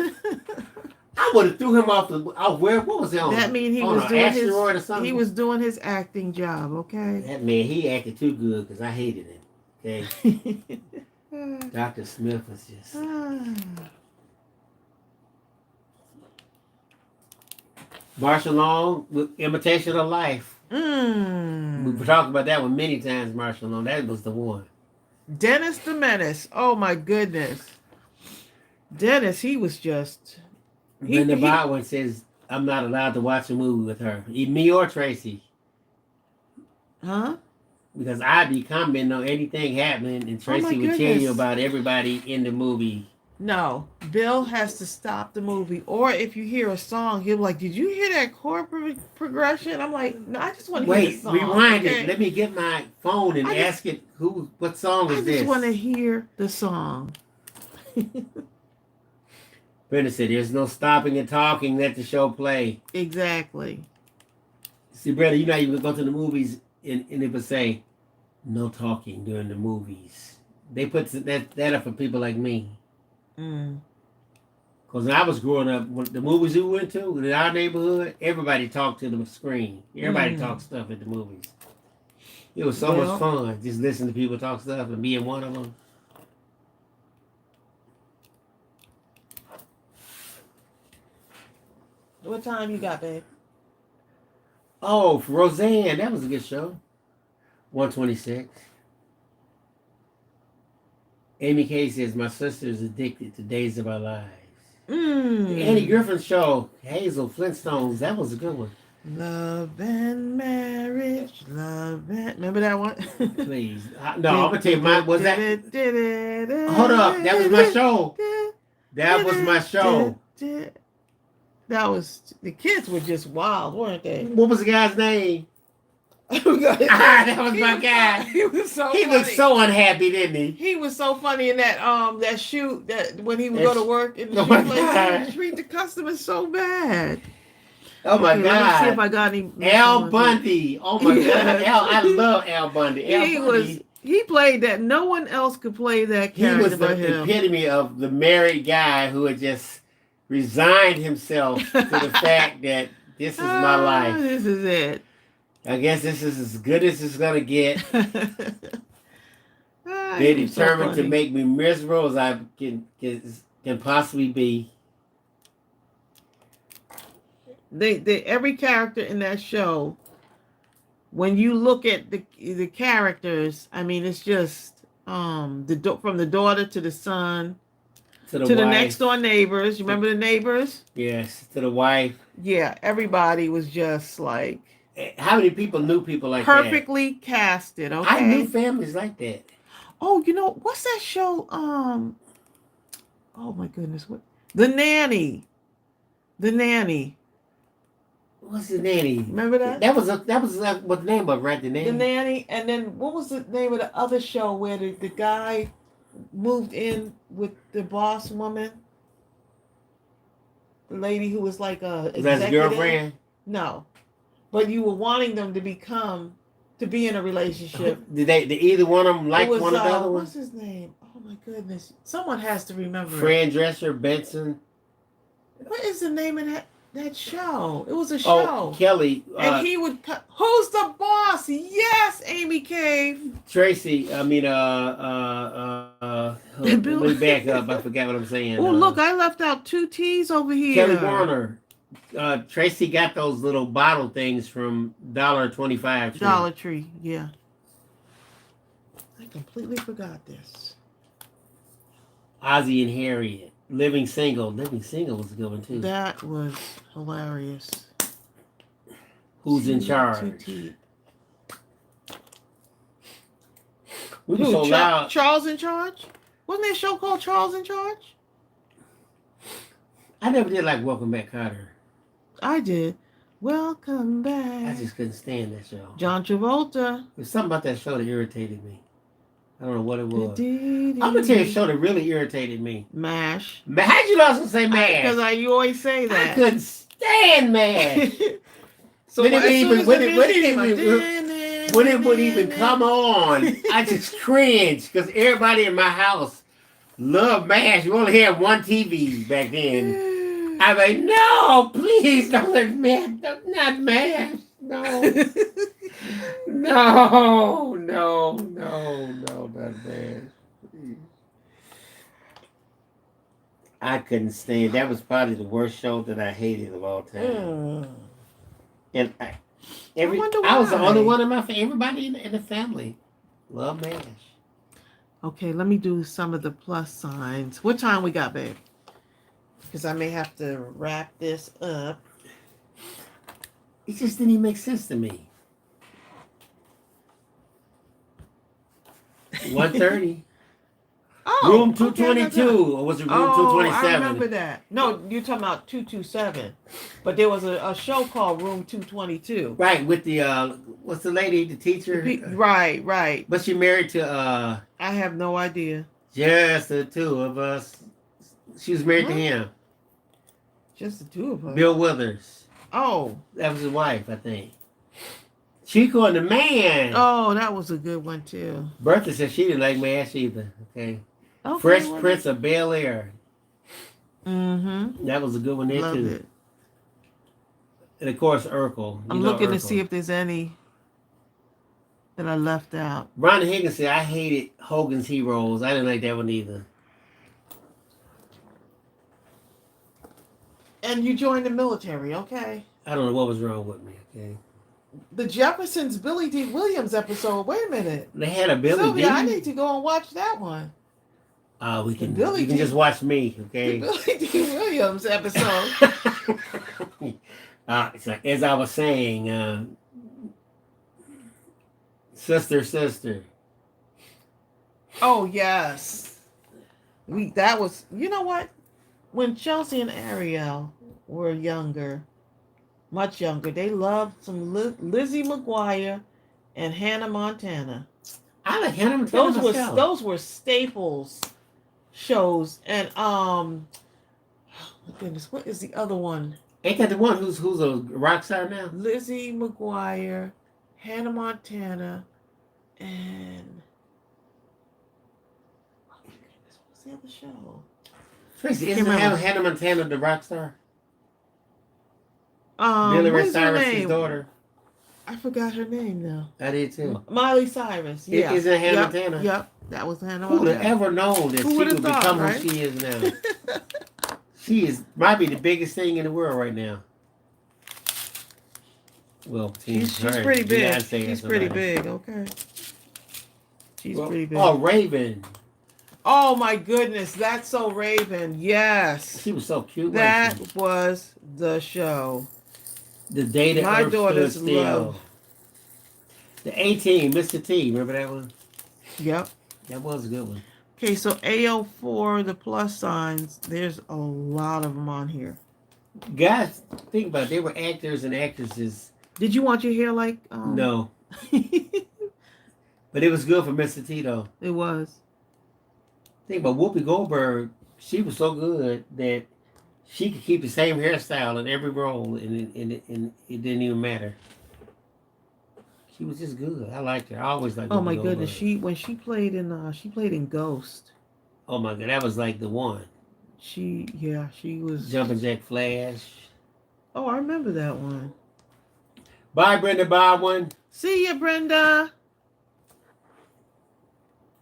I would have threw him off where? What was he on? That mean he on was an doing asteroid or his something? he was doing his acting job, okay? That man, he acted too good because I hated him. Okay, Dr. Smith was just. Marshall Long with Imitation of Life. We've talked about that one many times, Marshall Long. That was the one. Dennis the Menace. Oh my goodness. Dennis, he was just. Then the Bible says, I'm not allowed to watch a movie with her. Me or Tracy. Huh? Because I'd be commenting on anything happening and Tracy would tell you about everybody in the movie. No, Bill has to stop the movie. Or if you hear a song, he'll be like, did you hear that chord progression? I'm like, no, I just want to hear the song. Wait, rewind okay? it. Let me get my phone and ask it, what song is this? I just want to hear the song. Brenda said, there's no stopping and talking. Let the show play. Exactly. See, Brenda, you know you would go to the movies and it would say, no talking during the movies. They put that up for people like me. Because when I was growing up, the movies we went to in our neighborhood, everybody talked to the screen. Everybody talked stuff at the movies. It was so much fun just listening to people talk stuff and being one of them. What time you got, babe? Oh, for Roseanne, that was a good show. 126. Amy K says, my sister is addicted to Days of Our Lives. The Andy Griffin Show, Hazel, Flintstones, that was a good one. Love and marriage, remember that one? Please. No, I'm going to tell you, was that? Hold up, that was my show. That was my show. That was, the kids were just wild, weren't they? What was the guy's name? That was my guy. He was so He funny. looked so unhappy, didn't he? He was so funny in that shoot that when he would go to work in the my street place, God. he would treat the customers so bad. Oh my Okay, God. Let me see if I got any. Al Bundy. Oh my God. I love Al Bundy. He played that. No one else could play that character. He was the epitome of the married guy who had just resigned himself to the fact that this is my life. This is it. I guess this is as good as it's gonna get. They're determined so to make me miserable as I can possibly be. They every character in that show, when you look at the characters, I mean, it's just from the daughter to the son to the next door neighbors. You remember the neighbors? Yes, to the wife. Yeah, everybody was just like. How many people knew people like perfectly casted, okay? I knew families like that. Oh, you know, what's that show? Oh my goodness, what? The Nanny. What's the Nanny? Remember that? That was what the name of, right? The Nanny. The Nanny, and then what was the name of the other show where the guy moved in with the boss woman? The lady who was like a executive. That's girlfriend? No. But you were wanting them to be in a relationship. Did either one of them like one another? What's his name? Oh my goodness. Someone has to remember. Fran Drescher, Benson. What is the name of that show? It was a show. Oh, Kelly. And he would who's the boss? Yes, Amy Cave. Tracy, let me back up. I forgot what I'm saying. Oh, look, I left out 2 T's over here. Kelly Warner. Tracy got those little bottle things from $1.25. Dollar Tree, yeah. I completely forgot this. Ozzie and Harriet. Living Single. Living Single was a good one too. That was hilarious. Who's in charge? We were so loud. Charles in charge? Wasn't there a show called Charles in Charge? I never did like Welcome Back, Kotter. I did. Welcome back. I just couldn't stand that show. John Travolta. There's something about that show that irritated me. I don't know what it was. I'm gonna tell you a show that really irritated me. MASH. How'd you also say MASH? Because you always say that. I couldn't stand MASH. So when it would even come on, I just cringed because everybody in my house loved MASH. We only had one TV back then. I'm like, no, please don't let MASH, not MASH. No. No, not MASH. Please. I couldn't stand. That was probably the worst show that I hated of all time. And I was the only one in my family. Everybody in the family loved MASH. Okay, let me do some of the plus signs. What time we got, babe? Because I may have to wrap this up. It just didn't even make sense to me. 1:30. Oh, room 222, or was it room 227? I remember that. No, you're talking about 227. But there was a show called Room 222. Right, with the what's the lady, the teacher? Right. But she married to I have no idea. Just the two of us. She was married to him. Just the two of us. Bill Withers. Oh. That was his wife, I think. Chico and the Man. Oh, that was a good one too. Bertha said she didn't like MASH either. Okay. Okay, Fresh Prince of Bel Air. Mm-hmm. That was a good one there Loved too. it. And of course, Urkel. I'm looking to see if there's any that I left out. Ron Higgins said, I hated Hogan's Heroes. I didn't like that one either. And you joined the military, okay? I don't know what was wrong with me, okay? The Jeffersons Billy D. Williams episode. Wait a minute. They had a Billy Sylvia, D. I need to go and watch that one. You can just watch me, okay? The Billy D. Williams episode. It's like, as I was saying, sister. Oh yes. That was, you know what? When Chelsea and Ariel were younger, much younger, they loved some Lizzie McGuire and Hannah Montana. I like Hannah Montana. Those were staples shows. And oh my goodness, what is the other one? Ain't that the one who's a rock star now? Lizzie McGuire, Hannah Montana, and oh my goodness, what's the other show? Tracey, isn't Hannah Montana the rock star? Billy Ray Cyrus' daughter. I forgot her name now. I did too. Miley Cyrus. Yeah. Isn't Hannah Montana? Yep. That was Hannah Who Montana. would have ever known that she would become who she is now? She might be the biggest thing in the world right now. Well, she's pretty big. She's pretty big. Okay. She's pretty big. Oh, Raven. Oh my goodness, That's So Raven. Yes. She was so cute. That was the show. The day that my Earth daughters stood still. love. The 18, Mr. T. Remember that one? Yep. That was a good one. Okay, so AO4, the plus signs, there's a lot of them on here. Guys, think about it. They were actors and actresses. Did you want your hair like... No. But it was good for Mr. T, though. It was. Think about Whoopi Goldberg. She was so good that she could keep the same hairstyle in every role, and it didn't even matter. She was just good. I liked her. I always liked her. Oh my goodness, when she played in Ghost. Oh my god, that was like the one. She was Jumpin' Jack Flash. Oh, I remember that one. Bye, Brenda Baldwin. See ya, Brenda.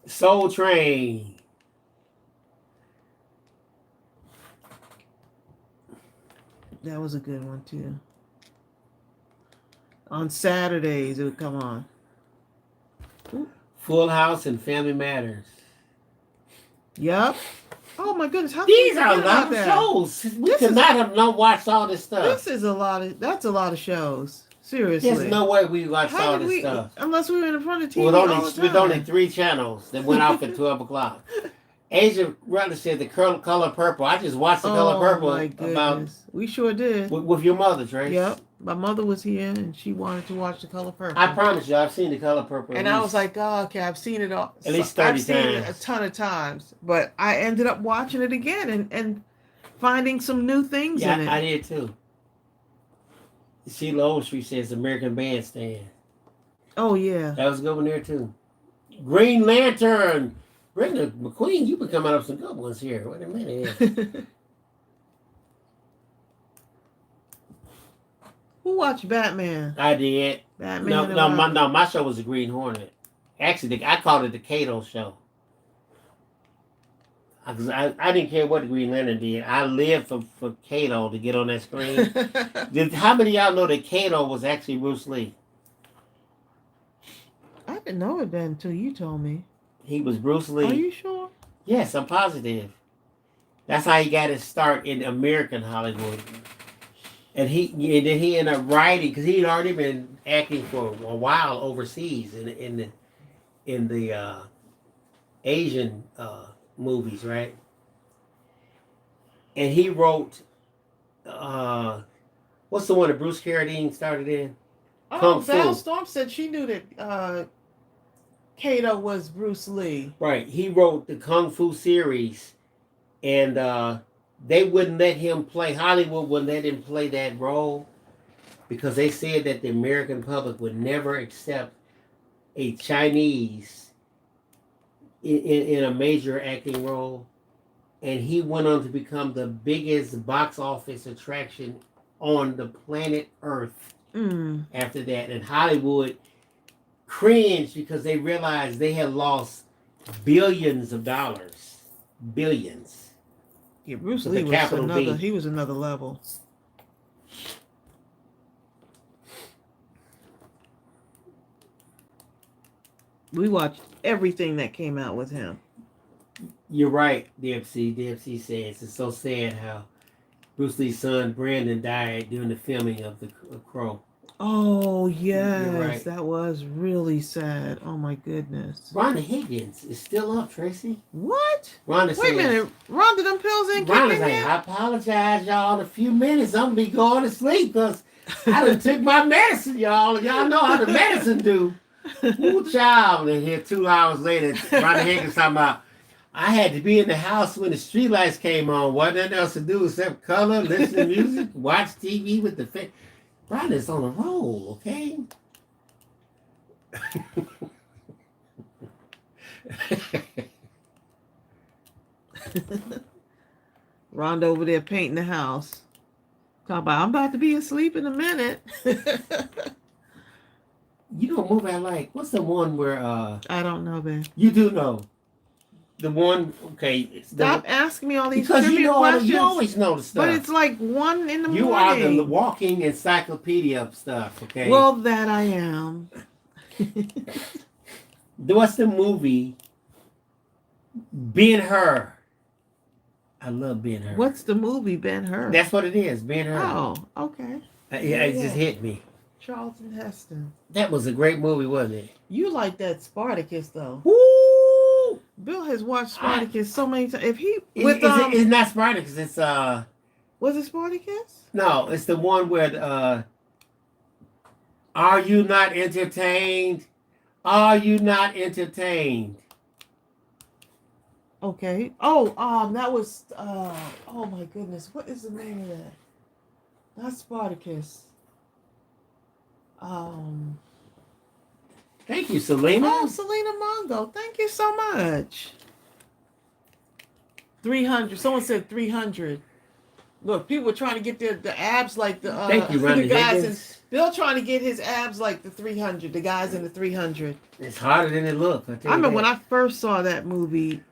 Soul Train. That was a good one too. On Saturdays it would come on. Ooh. Full House and Family Matters. Yep. Oh my goodness! These are a lot of shows. We could not have not watched all this stuff. That's a lot of shows. Seriously. There's no way we watched all this stuff. Unless we were in front of TV. With only 3 channels that went off at 12 o'clock. Asia Rutledge said the color purple. I just watched the color purple my goodness. We sure did. With your mother, Trace. Yep. My mother was here and she wanted to watch the color purple. I promise you, I've seen the color purple. And I was like, oh, okay, I've seen it all. At least 30 I've seen times. it a ton of times. But I ended up watching it again and finding some new things in it. I did too. Sheila Overstreet says American Bandstand. Oh, yeah. That was a good one there too. Green Lantern. Brenda McQueen, you've been coming up with some good ones here. Wait a minute. Who watched Batman? I did. Batman. No, my show was the Green Hornet. Actually, I called it the Kato show. I didn't care what the Green Lantern did. I lived for Kato to get on that screen. How many of y'all know that Kato was actually Bruce Lee? I didn't know it then until you told me. He was Bruce Lee. Are you sure? Yes, I'm positive. That's how he got his start in American Hollywood. And then he ended up writing, because he had already been acting for a while overseas in the Asian movies, right? And he wrote, what's the one that Bruce Carradine started in? Oh, Val Storm said she knew that Kato was Bruce Lee. Right. He wrote the Kung Fu series, and they wouldn't let him play. Hollywood wouldn't let him play that role because they said that the American public would never accept a Chinese in a major acting role. And he went on to become the biggest box office attraction on the planet Earth after that. And Hollywood cringed because they realized they had lost billions of dollars. Billions. Yeah, Bruce Lee was another level. We watched everything that came out with him. You're right, DFC. DFC says it's so sad how Bruce Lee's son Brandon died during the filming of The Crow. Oh, yes. Right. That was really sad. Oh, my goodness. Rhonda Higgins is still up, Tracy. What? Rhonda Wait a minute. Rhonda, them pills ain't Rhonda's kicking like, in? I apologize, y'all. In a few minutes, I'm going to be going to sleep because I done took my medicine, y'all. Y'all know how the medicine do. Ooh, child. And here 2 hours later, Rhonda Higgins talking about, I had to be in the house when the streetlights came on. Wasn't nothing else to do except color, listen to music, watch TV with the family. Rhonda's on a roll, okay? Rhonda over there painting the house. Talk about, I'm about to be asleep in a minute. You know a movie I like? What's the one where I don't know, man. You do know. The one, okay. Stop asking me all these because trivia questions. You always know the stuff. But it's like 1 in the morning. You are the walking encyclopedia of stuff, okay? Well, that I am. What's the movie? Ben-Hur. I love Ben-Hur. What's the movie, Ben-Hur? That's what it is, Ben-Hur. Oh, okay. It just hit me. Charlton Heston. That was a great movie, wasn't it? You like that Spartacus, though. Woo! Bill has watched Spartacus so many times. If he it's not Spartacus. It's Was it Spartacus? No, it's the one where are you not entertained? Are you not entertained? Okay. Oh, that was oh my goodness. What is the name of that? Not Spartacus. Thank you, Selena. Oh, Selena Mongo. Thank you so much. 300. Someone said 300. Look, people were trying to get the abs like the Thank you, the guys in Bill trying to get his abs like the 300. The guys in the 300. It's harder than it looks. I remember when I first saw that movie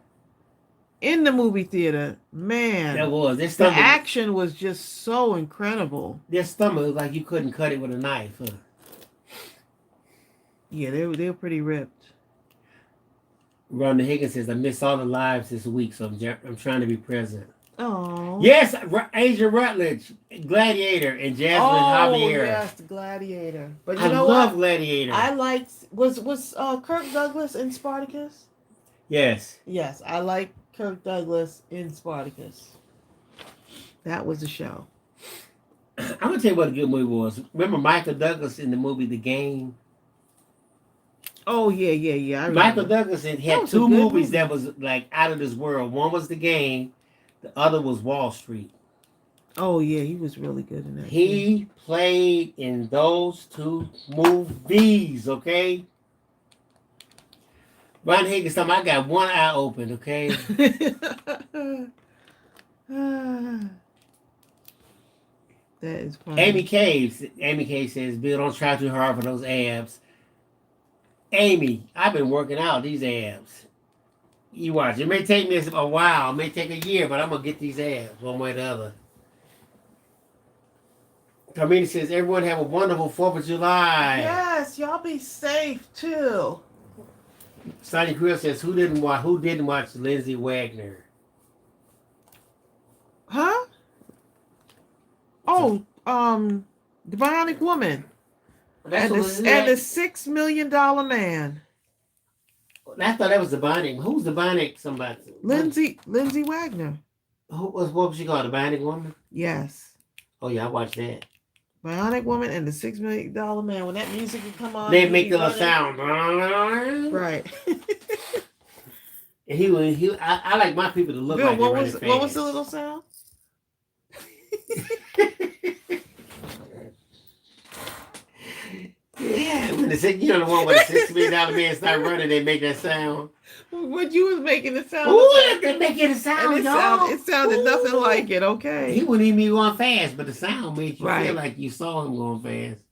in the movie theater. Man, that was the action was just so incredible. Their stomach was like you couldn't cut it with a knife. Huh? Yeah, they were pretty ripped. Rhonda Higgins says, I missed all the lives this week, so I'm trying to be present. Oh. Yes, Asia Rutledge, Gladiator, and Jasmine Javier. Oh, yes, the Gladiator. But you I know love what? Gladiator. I liked, was Kirk Douglas in Spartacus? Yes. Yes, I like Kirk Douglas in Spartacus. That was the show. I'm gonna tell you what a good movie was. Remember Michael Douglas in the movie The Game? Oh yeah. I Michael remember. Douglas That had was a two good movies movie. that was like out of this world. One was The Game, the other was Wall Street. Oh yeah, he was really good in that too. He played in those two movies, okay? Ron Higgins, I got one eye open, okay? That is Amy funny. Cave says, Bill, don't try too hard for those abs. Amy, I've been working out these abs. You watch. It may take me a while. It may take a year, but I'm going to get these abs one way or the other. Carmina says, everyone have a wonderful 4th of July. Yes, y'all be safe too. Sonny Creel says, who didn't watch Lindsay Wagner? Huh? Oh, the Bionic Woman and the $6 million man. I thought that was the Bionic. Who's the Bionic somebody? Lindsay Wagner. What was she called? The Bionic Woman? Yes. Oh yeah, I watched that. Bionic Woman and the $6 million man. When that music would come on, They make the little sound. Right. And I like my people to look Bill, like what was the little sound? Yeah, when the one where the $6 million man start running, they make that sound. What you was making the sound? Ooh, they making a sound, it sounded nothing like it. Okay. He wouldn't even be going fast, but the sound made you feel like you saw him going fast.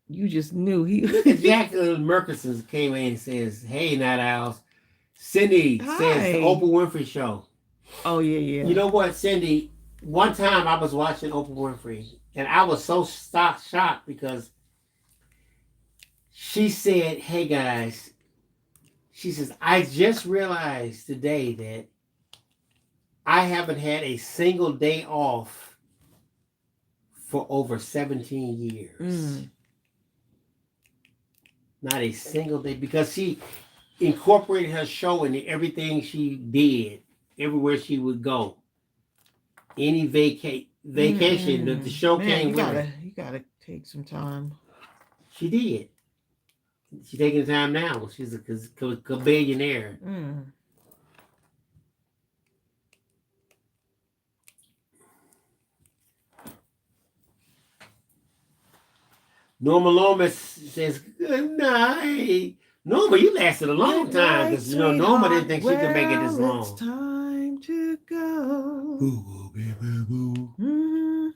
You just knew he. Jacqueline Murkison came in and says, "Hey, Night Owls." Cindy says the Oprah Winfrey Show. Oh yeah. You know what, Cindy? One time I was watching Oprah Winfrey, and I was so shocked because she said, "Hey guys," she says, "I just realized today that I haven't had a single day off for over 17 years." Not a single day, because she incorporated her show into everything she did, everywhere she would go. Any vacation, the show came with her. You gotta take some time. She did. She's taking time now. She's a billionaire. Norma Lomas says, good night. Norma, you lasted a long time, because Norma didn't think she could make it this long. It's time to go. Boo, baby, boo. Boo,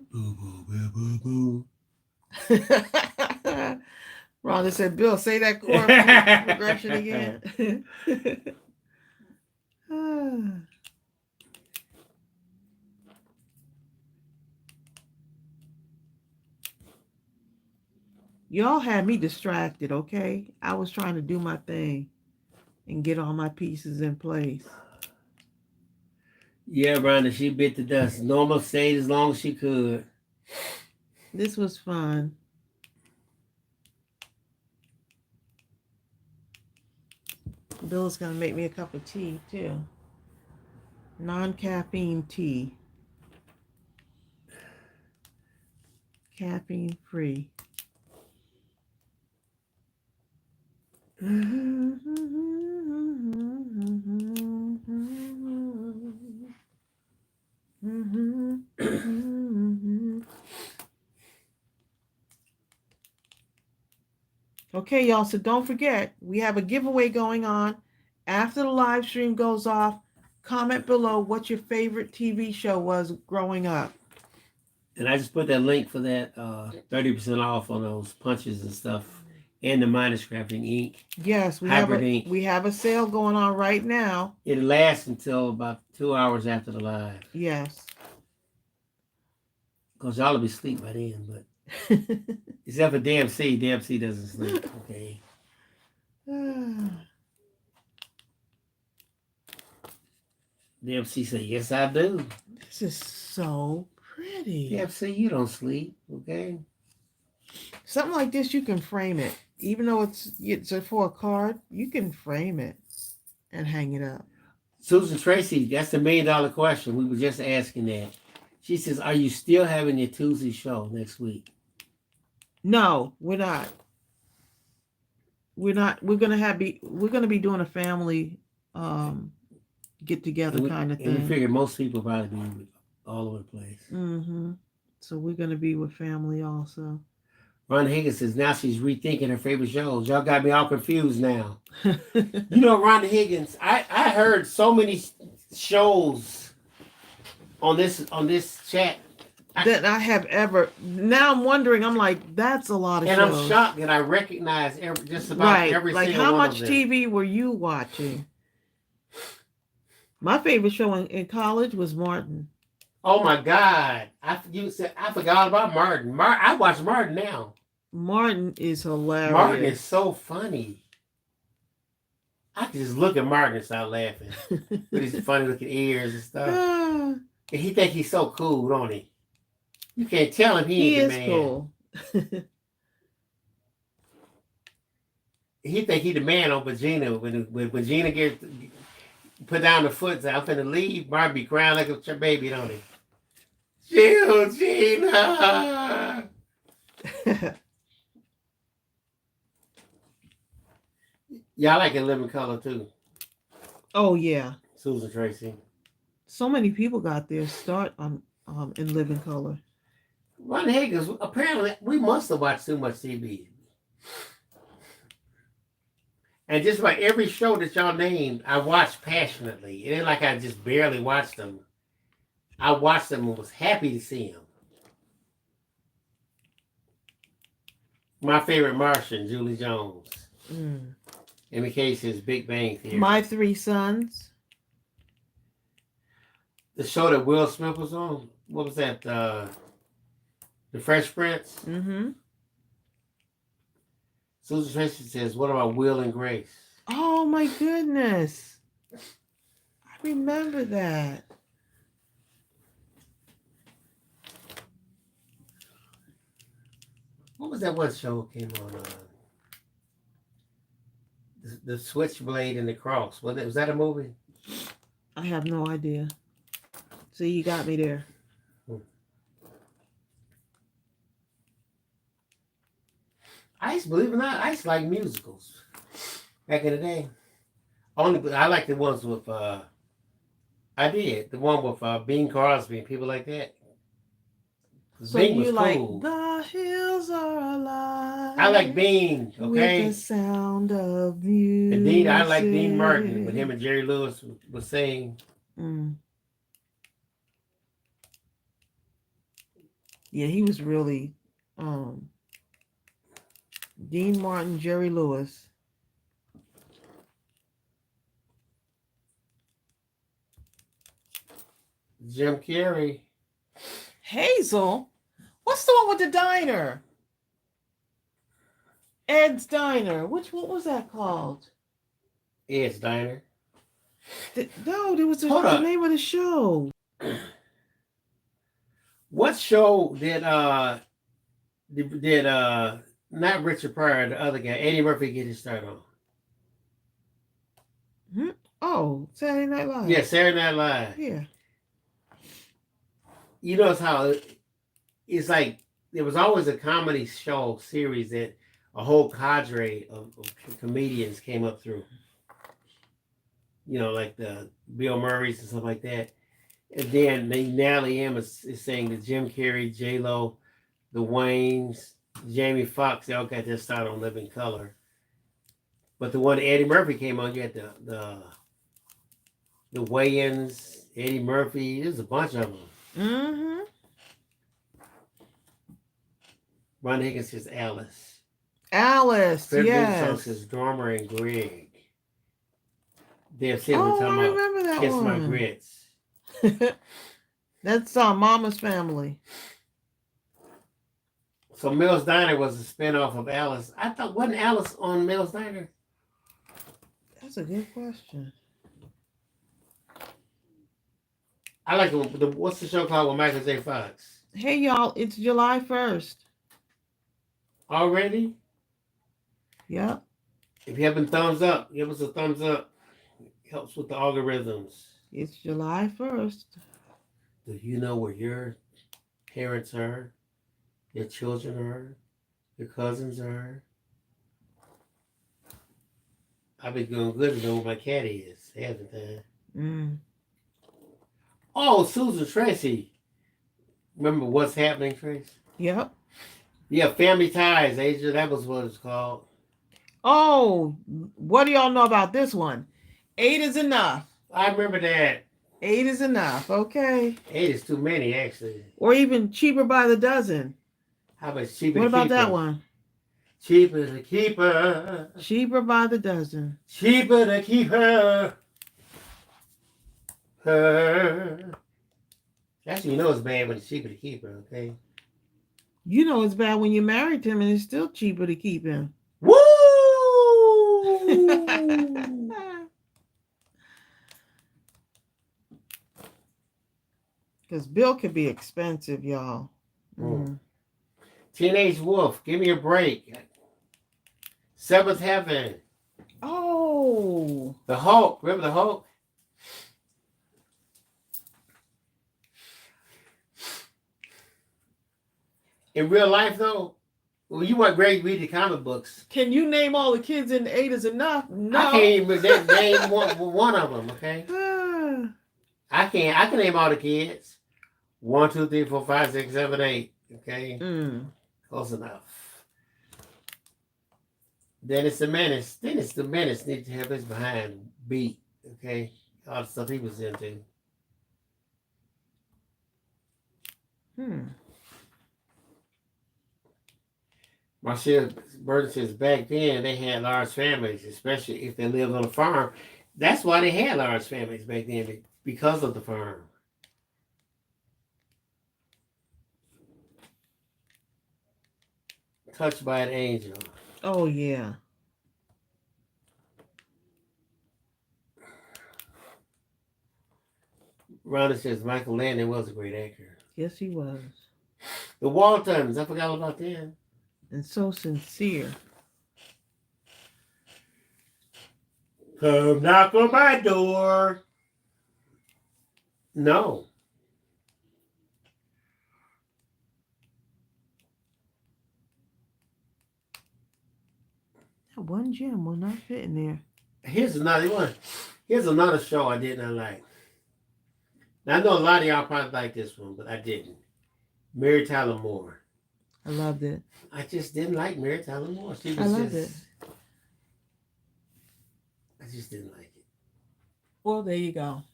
boo, boo, boo. Rhonda said, Bill, say that chord progression again. Y'all had me distracted, okay? I was trying to do my thing and get all my pieces in place. Yeah, Rhonda, she bit the dust. Norma stayed as long as she could. This was fun. Bill's going to make me a cup of tea, too. Non-caffeine tea. Caffeine free. Okay, y'all, so don't forget, we have a giveaway going on. After the live stream goes off, comment below what your favorite TV show was growing up. And I just put that link for that 30% off on those punches and stuff. And the Mindless Crafting ink. Yes, we have a sale going on right now. It lasts until about 2 hours after the live. Yes. Because y'all will be asleep by then, but except for DMC. DMC doesn't sleep. Okay. DMC say, yes, I do. This is so pretty. DMC, you don't sleep, okay? Something like this, you can frame it. even though it's for a card, you can frame it and hang it up. Susan Tracy, that's the $1 million question. We were just asking that. She says, "Are you still having your Tuesday show next week?" No, we're not. We're not. We're gonna be doing a family get together kind of And we thing. figure most people probably be all over the place. Mm-hmm. So we're gonna be with family also. Ron Higgins says now she's rethinking her favorite shows. Y'all got me all confused now. You know, Ron Higgins, I heard so many shows on this chat. That I have ever. Now I'm wondering. I'm like, that's a lot of and shows. I'm shocked that I recognize just about every like single how one much of them. TV were you watching? My favorite show in college was Martin. Oh my God! I forgot about Martin. I watch Martin now. Martin is hilarious. Martin is so funny. I can just look at Martin and start laughing with his funny looking ears and stuff. And he think he's so cool, don't he? You can't tell him he ain't the man. Cool. He think he the man on Regina. When Gina gets put down the foot and say, "I'm finna leave," Martin be crying like a baby, don't he? Chill, Gina. Y'all like In Living Color too. Oh yeah. Susan Tracy. So many people got their start on In Living Color. Ron Higgins, apparently we must have watched too much TV. And just about every show that y'all named, I watched passionately. It ain't like I just barely watched them. I watched them and was happy to see them. My favorite Martian, Julie Jones. In the case is Big Bang Theory. My Three Sons. The show that Will Smith was on. What was that? The Fresh Prince? Mm-hmm. Susan Tracy says, what about Will and Grace? Oh my goodness. I remember that. What was that one show came on? The Switchblade and the Cross. Was that a movie? I have no idea. See, you got me there. Believe it or not, I used to like musicals back in the day. Only I like the ones with I did the one with Bing Crosby and people like that. So Bing you was like cool. The Hills Are Alive. I like Bing, okay. With the sound of music. And Dean, I like Dean Martin when him and Jerry Lewis was saying. Yeah, he was really Dean Martin, Jerry Lewis. Jim Carrey. Hazel? What's the one with the diner? Ed's Diner. What was that called? Ed's Diner. No, there was the name of the show. What show did not Richard Pryor, the other guy, Eddie Murphy get his start on? Oh, Saturday Night Live. Yeah, Saturday Night Live. Yeah. You notice how it's like there was always a comedy show series that a whole cadre of comedians came up through. You know, like the Bill Murrays and stuff like that. And then Natalie M is saying that Jim Carrey, J-Lo, the Waynes, Jamie Foxx, they all got their start on Living Color. But the one Eddie Murphy came on, you had the Wayans, Eddie Murphy, there's a bunch of them. Mm-hmm. Ron Higgins says Alice. Alice, Fred yes. Benson says Dormer and Greg. They're sitting I talking remember about that Kiss one. My Grits. That's Mama's Family. So Mel's Diner was a spinoff of Alice. I thought, wasn't Alice on Mel's Diner? That's a good question. I like what's the show called with Michael J. Fox? Hey, y'all, it's July 1st. Already? Yep. If you haven't thumbs up, give us a thumbs up. Helps with the algorithms. It's July 1st. Do you know where your parents are? Your children are? Your cousins are? I've been doing good to know where my cat is, haven't I? Mm. Oh, Susan Tracy. Remember What's Happening, Trace? Yep. Yeah, Family Ties, Asia. That was what it's called. Oh, what do y'all know about this one? 8 is enough. I remember that. 8 is enough. Okay. 8 is too many, actually. Or even cheaper by the dozen. How about cheaper What to about keep that her? one? Cheaper to keep her. Cheaper by the dozen. Cheaper to keep her. Her. That's when you know it's bad when it's cheaper to keep her, okay? You know it's bad when you married him and it's still cheaper to keep him. Woo! Because Bill could be expensive, y'all. Mm. Teenage Wolf, give me a break. Seventh Heaven. Oh. The Hulk. Remember the Hulk? In real life, though, well, you want Greg to read the comic books. Can you name all the kids in 8 is enough? No. I can't even name one of them, okay? I can name all the kids. 1, 2, 3, 4, 5, 6, 7, 8. Okay? Close enough. Dennis the Menace. Dennis the Menace needs to have his behind beat. Okay? All the stuff he was into. Marcia Burton says back then they had large families, especially if they lived on a farm. That's why they had large families back then, because of the farm. Touched by an Angel. Oh, yeah. Rhonda says Michael Landon was a great actor. Yes, he was. The Waltons, I forgot about them. And so sincere. Come knock on my door. No. That one gem will not fit in there. Here's another one. Here's another show I did not like. Now, I know a lot of y'all probably like this one, but I didn't. Mary Tyler Moore. I loved it. I just didn't like Mary Tyler Moore. She was I loved it. I just didn't like it. Well, there you go.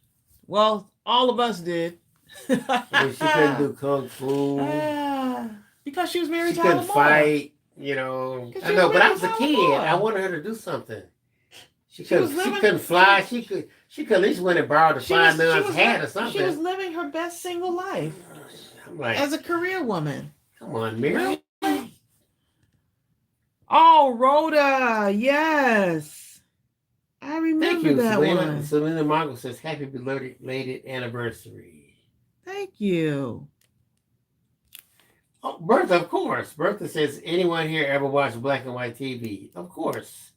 Well, all of us did. I mean, she couldn't do kung fu. Because she was Mary She Tyler couldn't Moore. fight, you know. I know, but I was a kid. I wanted her to do something. She couldn't fly. She could at least went and borrowed a flying man's hat or something. She was living her best single life. I'm like, as a career woman. Come on, Mary. Oh, Rhoda. Yes. I remember that Selena. one. Selena Margot says, happy belated anniversary. Thank you. Oh, Bertha, of course. Bertha says, anyone here ever watched black and white TV? Of course.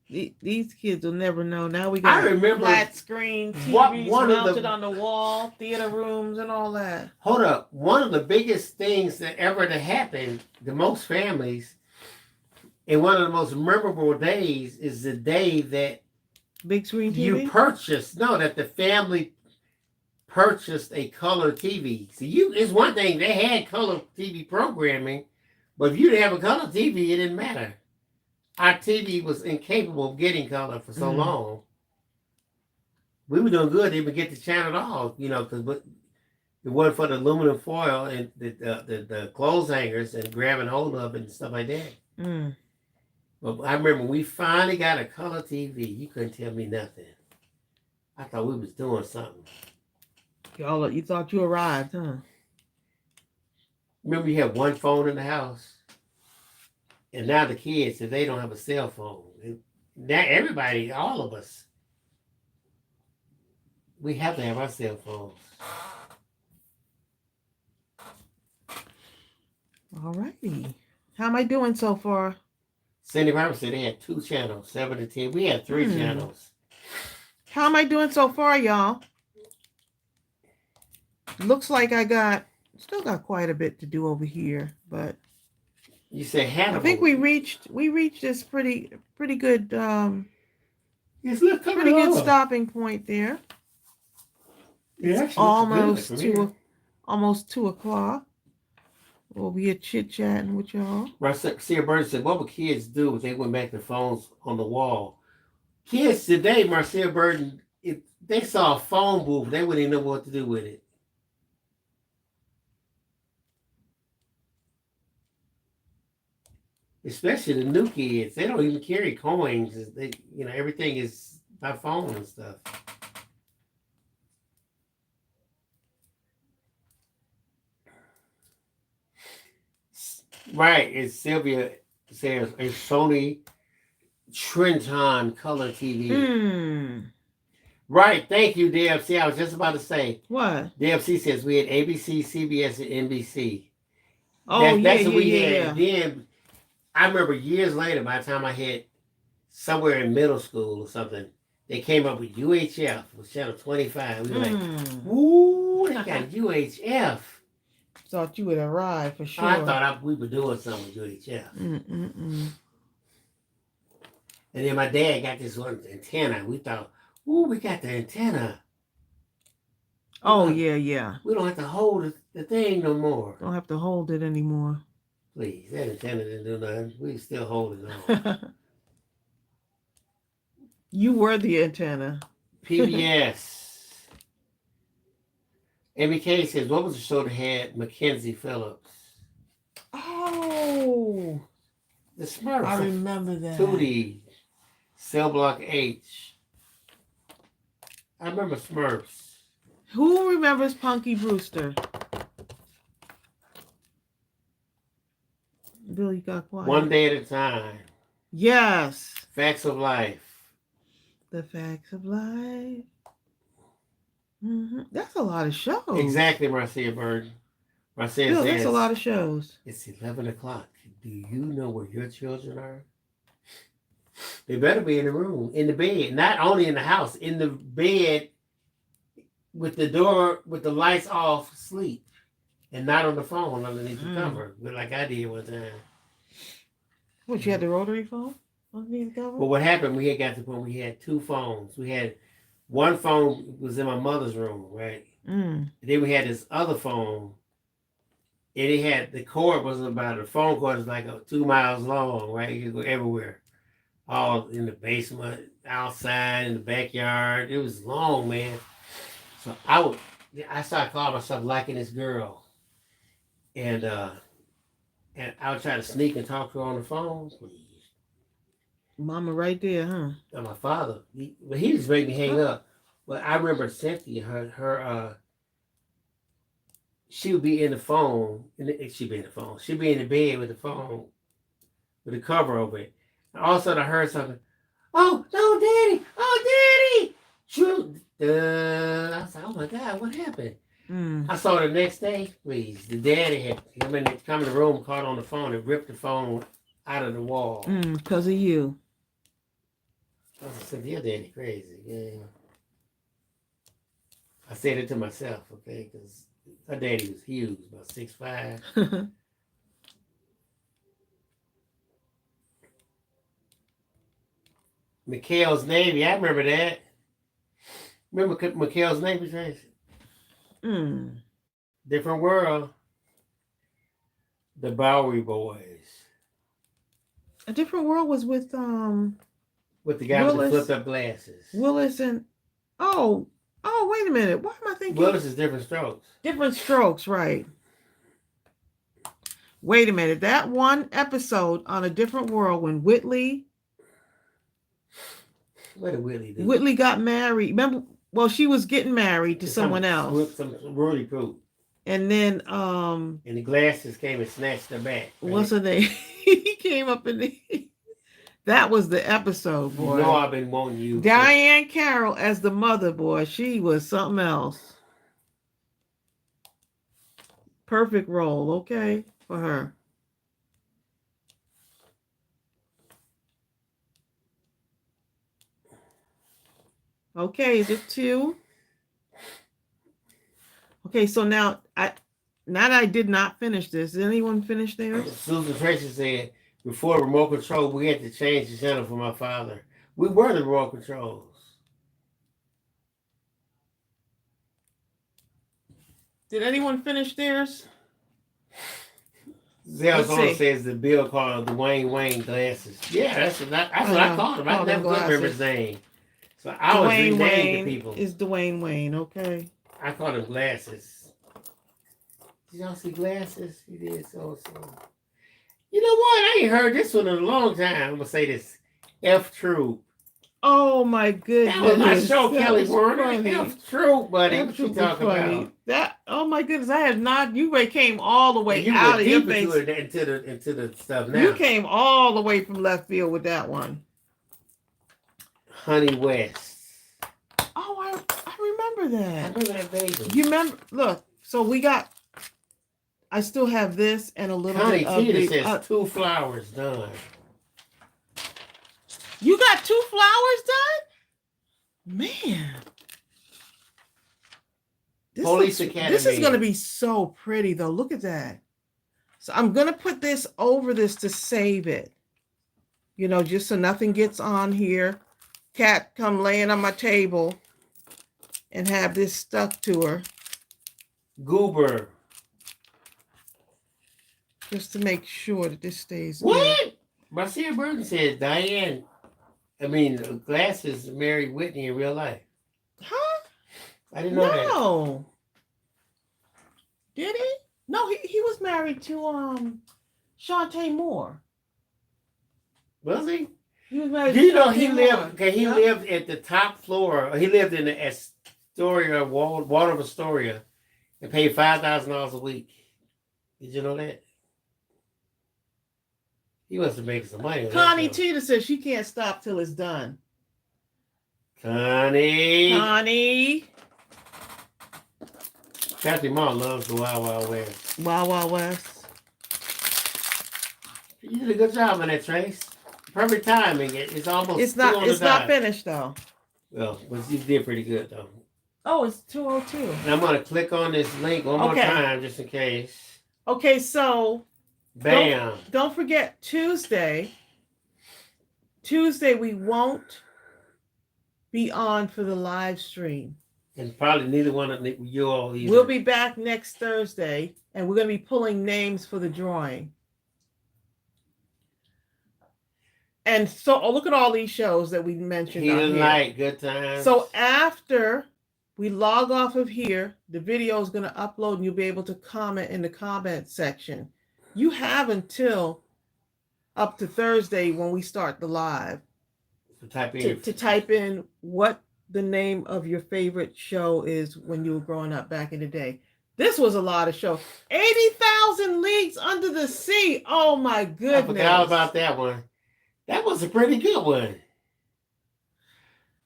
These kids will never know. Now we got flat screen TVs mounted on the wall, theater rooms, and all that. Hold up. One of the biggest things that ever to happen to most families, and one of the most memorable days, is the day that big screen TV? You purchased, no, that the family purchased a color TV. See, it's one thing, they had color TV programming, but if you didn't have a color TV, it didn't matter. Our TV was incapable of getting color for so long. We were doing good. They would get the channel at all, you know, because it wasn't for the aluminum foil and the clothes hangers and grabbing hold of it and stuff like that. But I remember when we finally got a color TV, you couldn't tell me nothing. I thought we was doing something. Y'all, you thought you arrived, huh? Remember you had one phone in the house? And now the kids, if they don't have a cell phone, now everybody, all of us, we have to have our cell phones. All righty. How am I doing so far? Cindy Robert said they had 2 channels, 7 to 10. We had 3 channels. How am I doing so far, y'all? Looks like still got quite a bit to do over here, but You said Hannibal. I think we reached this pretty good pretty good stopping point there. Yeah, almost 2 o'clock. We'll be a chit-chatting with y'all. Marcia Burton said, what would kids do if they went back to phones on the wall? Kids today, Marcia Burton, if they saw a phone booth, they wouldn't even know what to do with it. Especially the new kids. They don't even carry coins. They, everything is by phone and stuff. Right, it's Sylvia says a Sony Trenton color TV. Right, thank you, DFC. I was just about to say. What? DFC says we had ABC, CBS, and NBC. Oh, that's what we had. Yeah. And then I remember years later, by the time I hit somewhere in middle school or something, they came up with UHF, with channel 25. We were like, woo, they got UHF. Thought you would arrive for sure. I thought we were doing something with UHF. And then my dad got this one antenna. We thought, ooh, we got the antenna. Oh, yeah. We don't have to hold the thing no more. Don't have to hold it anymore. Please, that antenna didn't do nothing. We still hold it on. You were the antenna. PBS. MK says, what was the show that had Mackenzie Phillips? Oh. The Smurfs. I remember that. Tootie. Cell Block H. I remember Smurfs. Who remembers Punky Brewster? Billy got quiet. One Day at a Time. Yes. Facts of Life. The Facts of Life. That's a lot of shows. Exactly, Marcia Burton. Marcia says, that's a lot of shows. It's 11 o'clock. Do you know where your children are? They better be in the room, in the bed. Not only in the house, in the bed with the door, with the lights off, asleep. And not on the phone underneath the cover, like I did one time. What, you had the rotary phone underneath the cover? But what happened, we had got to the point we had 2 phones. We had one phone was in my mother's room, right? Then we had this other phone, and it had the cord was about, the phone cord was like 2 miles long, right? You could go everywhere, all in the basement, outside, in the backyard. It was long, man. So I started calling myself liking this girl, and I would try to sneak and talk to her on the phone, please. Mama right there, huh? And my father, he just made me hang up. But I remember Cynthia, her she would be in the phone, she'd be in the bed with the phone, with the cover over it. And all of a sudden I heard something, oh, no, Daddy, oh, Daddy. I was like, oh my God, what happened? I saw the next day, please, the daddy had come in the room, caught on the phone, and ripped the phone out of the wall. Because of you. I said, your daddy crazy. Yeah. I said it to myself, okay, because her daddy was huge, about 6'5". McHale's Navy, I remember that. Remember McHale's Navy, Tracy? Different World. The Bowery Boys. A Different World was with the guy with the flipped up glasses. Willis and oh, wait a minute. Why am I thinking Willis is Different Strokes. Different Strokes, right. Wait a minute. That one episode on A Different World when Whitley. What did Whitley do? Whitley got married. Remember, well, she was getting married to someone else. Some Rudy Poop. And then and the glasses came and snatched her back. Right? What's her name? He came up in the that was the episode, boy. You know I've been wanting you. Diane Carroll as the mother, boy. She was something else. Perfect role, okay, for her. Okay, is it 2? Okay, so now that I did not finish this. Did anyone finish theirs? Susan Tracy said, before remote control, we had to change the channel for my father. We were the remote controls. Did anyone finish theirs? Zelzona says the bill called the Wayne glasses. Yeah, that's what I called him. I never could remember his name. So I was renaming the people. Is Dwayne Wayne, okay? I called him glasses. Did y'all see glasses? He did so. You know what? I ain't heard this one in a long time. I'm gonna say this. F Troop. Oh my goodness. That was my show, Kelly Warner. F Troop, buddy. What you talking about? That, oh my goodness, I had not, you came all the way out of your face. Into the stuff now. You came all the way from left field with that one. Honey West. Oh, I remember that. I remember that baby. You remember, look, so we got, I still have this and a little Connie bit of Tina says 2 flowers done. You got 2 flowers done? Man. Police Academy. This is going to be so pretty, though. Look at that. So I'm going to put this over this to save it. You know, just so nothing gets on here. Cat come laying on my table and have this stuck to her. Goober. Just to make sure that this stays What? good. Marcia Burton says Glasses married Whitney in real life. Huh? I didn't know that. No. Did he? No, he was married to Shantae Moore. Was he? He was married. Do you know he lived? He lived at the top floor. He lived in the Astoria, Waldorf Astoria, and paid $5,000 a week. Did you know that? He must have made some money. Connie Tina says she can't stop till it's done. Connie. Kathy Ma loves the Wild Wild West. Wild Wild West. You did a good job on that, Trace. Perfect timing. It's almost. It's not finished though. Well, but you did pretty good though. Oh, it's 2:02. And I'm gonna click on this link one more time just in case. Okay, so bam. Don't forget Tuesday. Tuesday we won't be on for the live stream. And probably neither one of you all either. We'll be back next Thursday, and we're going to be pulling names for the drawing. And so, look at all these shows that we mentioned. Heat of the Night, Good Times. So after we log off of here, the video is going to upload, and you'll be able to comment in the comment section. You have until up to Thursday when we start the live to type in what the name of your favorite show is when you were growing up back in the day. This was a lot of shows. 80,000 Leagues Under the Sea. Oh my goodness. I forgot about that one. That was a pretty good one.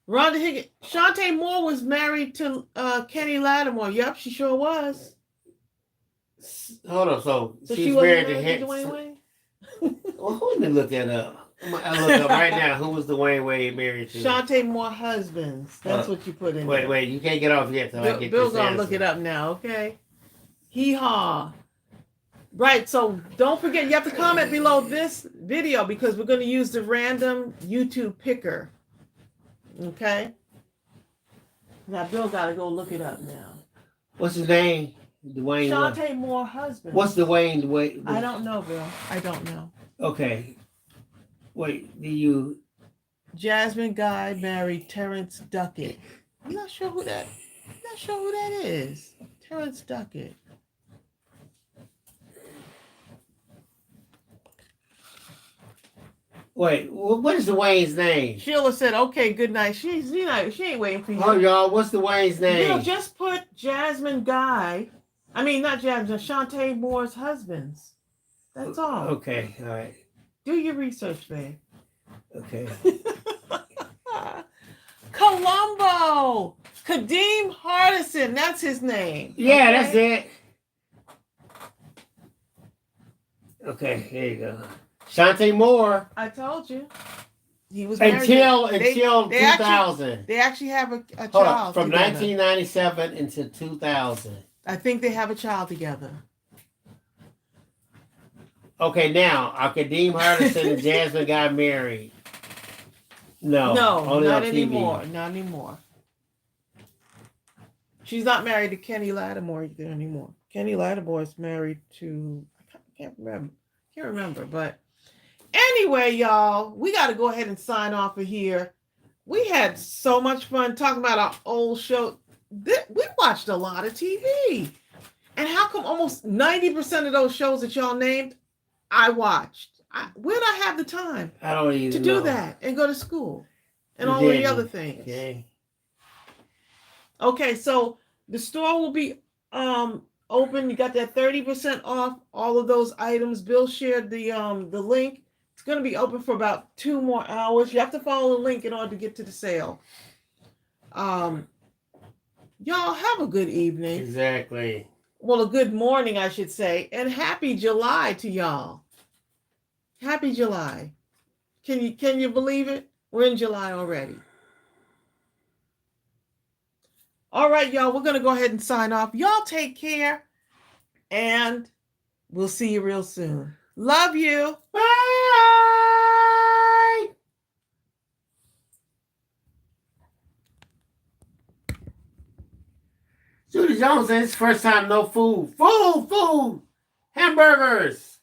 Rhonda Higgins. Shantae Moore was married to Kenny Lattimore. Yep, she sure was. Hold on. So she's married to Dwayne Wayne? Well, let me look that up. I look up right now. Who was Dwayne Wade married to? Shantae Moore husbands. That's what you put in there. Wait. You can't get off yet till I get Bill's gonna look it up now, okay? Hee-haw. Right, so don't forget, you have to comment below this video because we're going to use the random YouTube picker. Okay? Now, Bill got to go look it up now. What's his name? Dwayne. Shantae Moore husband. What's Dwayne? I don't know, Bill. I don't know. Okay. Wait, do you? Jasmine Guy married Terrence Duckett. I'm not sure who that is. Terrence Duckett. Wait, what is Dwayne's name? Sheila said, "Okay, good night." She ain't waiting for you. Oh, y'all, what's Dwayne's name? Bill, just put Jasmine Guy. I mean, not Jasmine. Shantae Moore's husbands. That's all. Okay, all right. Do your research, babe. Okay. Columbo! Kadeem Hardison, that's his name. Yeah, okay? That's it. Okay, here you go. Shantae Moore. I told you. He was married. Until 2000. They actually have a Hold child on, from together. 1997 until 2000. I think they have a child together. Okay, now Kadeem Hardison and Jasmine got married. No, only not on anymore. TV. Not anymore. She's not married to Kenny Lattimore anymore. Kenny Lattimore is married to I can't remember. But anyway, y'all, we got to go ahead and sign off of here. We had so much fun talking about our old show. We watched a lot of TV, and how come almost 90% of those shows that y'all named, I watched? Where'd I have the time I don't even to do that and go to school and You all of the didn't. other things? Okay. Okay, so the store will be open. You got that 30% off all of those items. Bill shared the link. It's going to be open for about 2 more hours. You have to follow the link in order to get to the sale. Y'all have a good evening. Exactly. Well, a good morning, I should say, and happy July to y'all. Happy July. Can you believe it? We're in July already. All right, y'all, we're going to go ahead and sign off. Y'all take care, and we'll see you real soon. Love you. Bye. Judy Jones says, first time no food. Food. Hamburgers.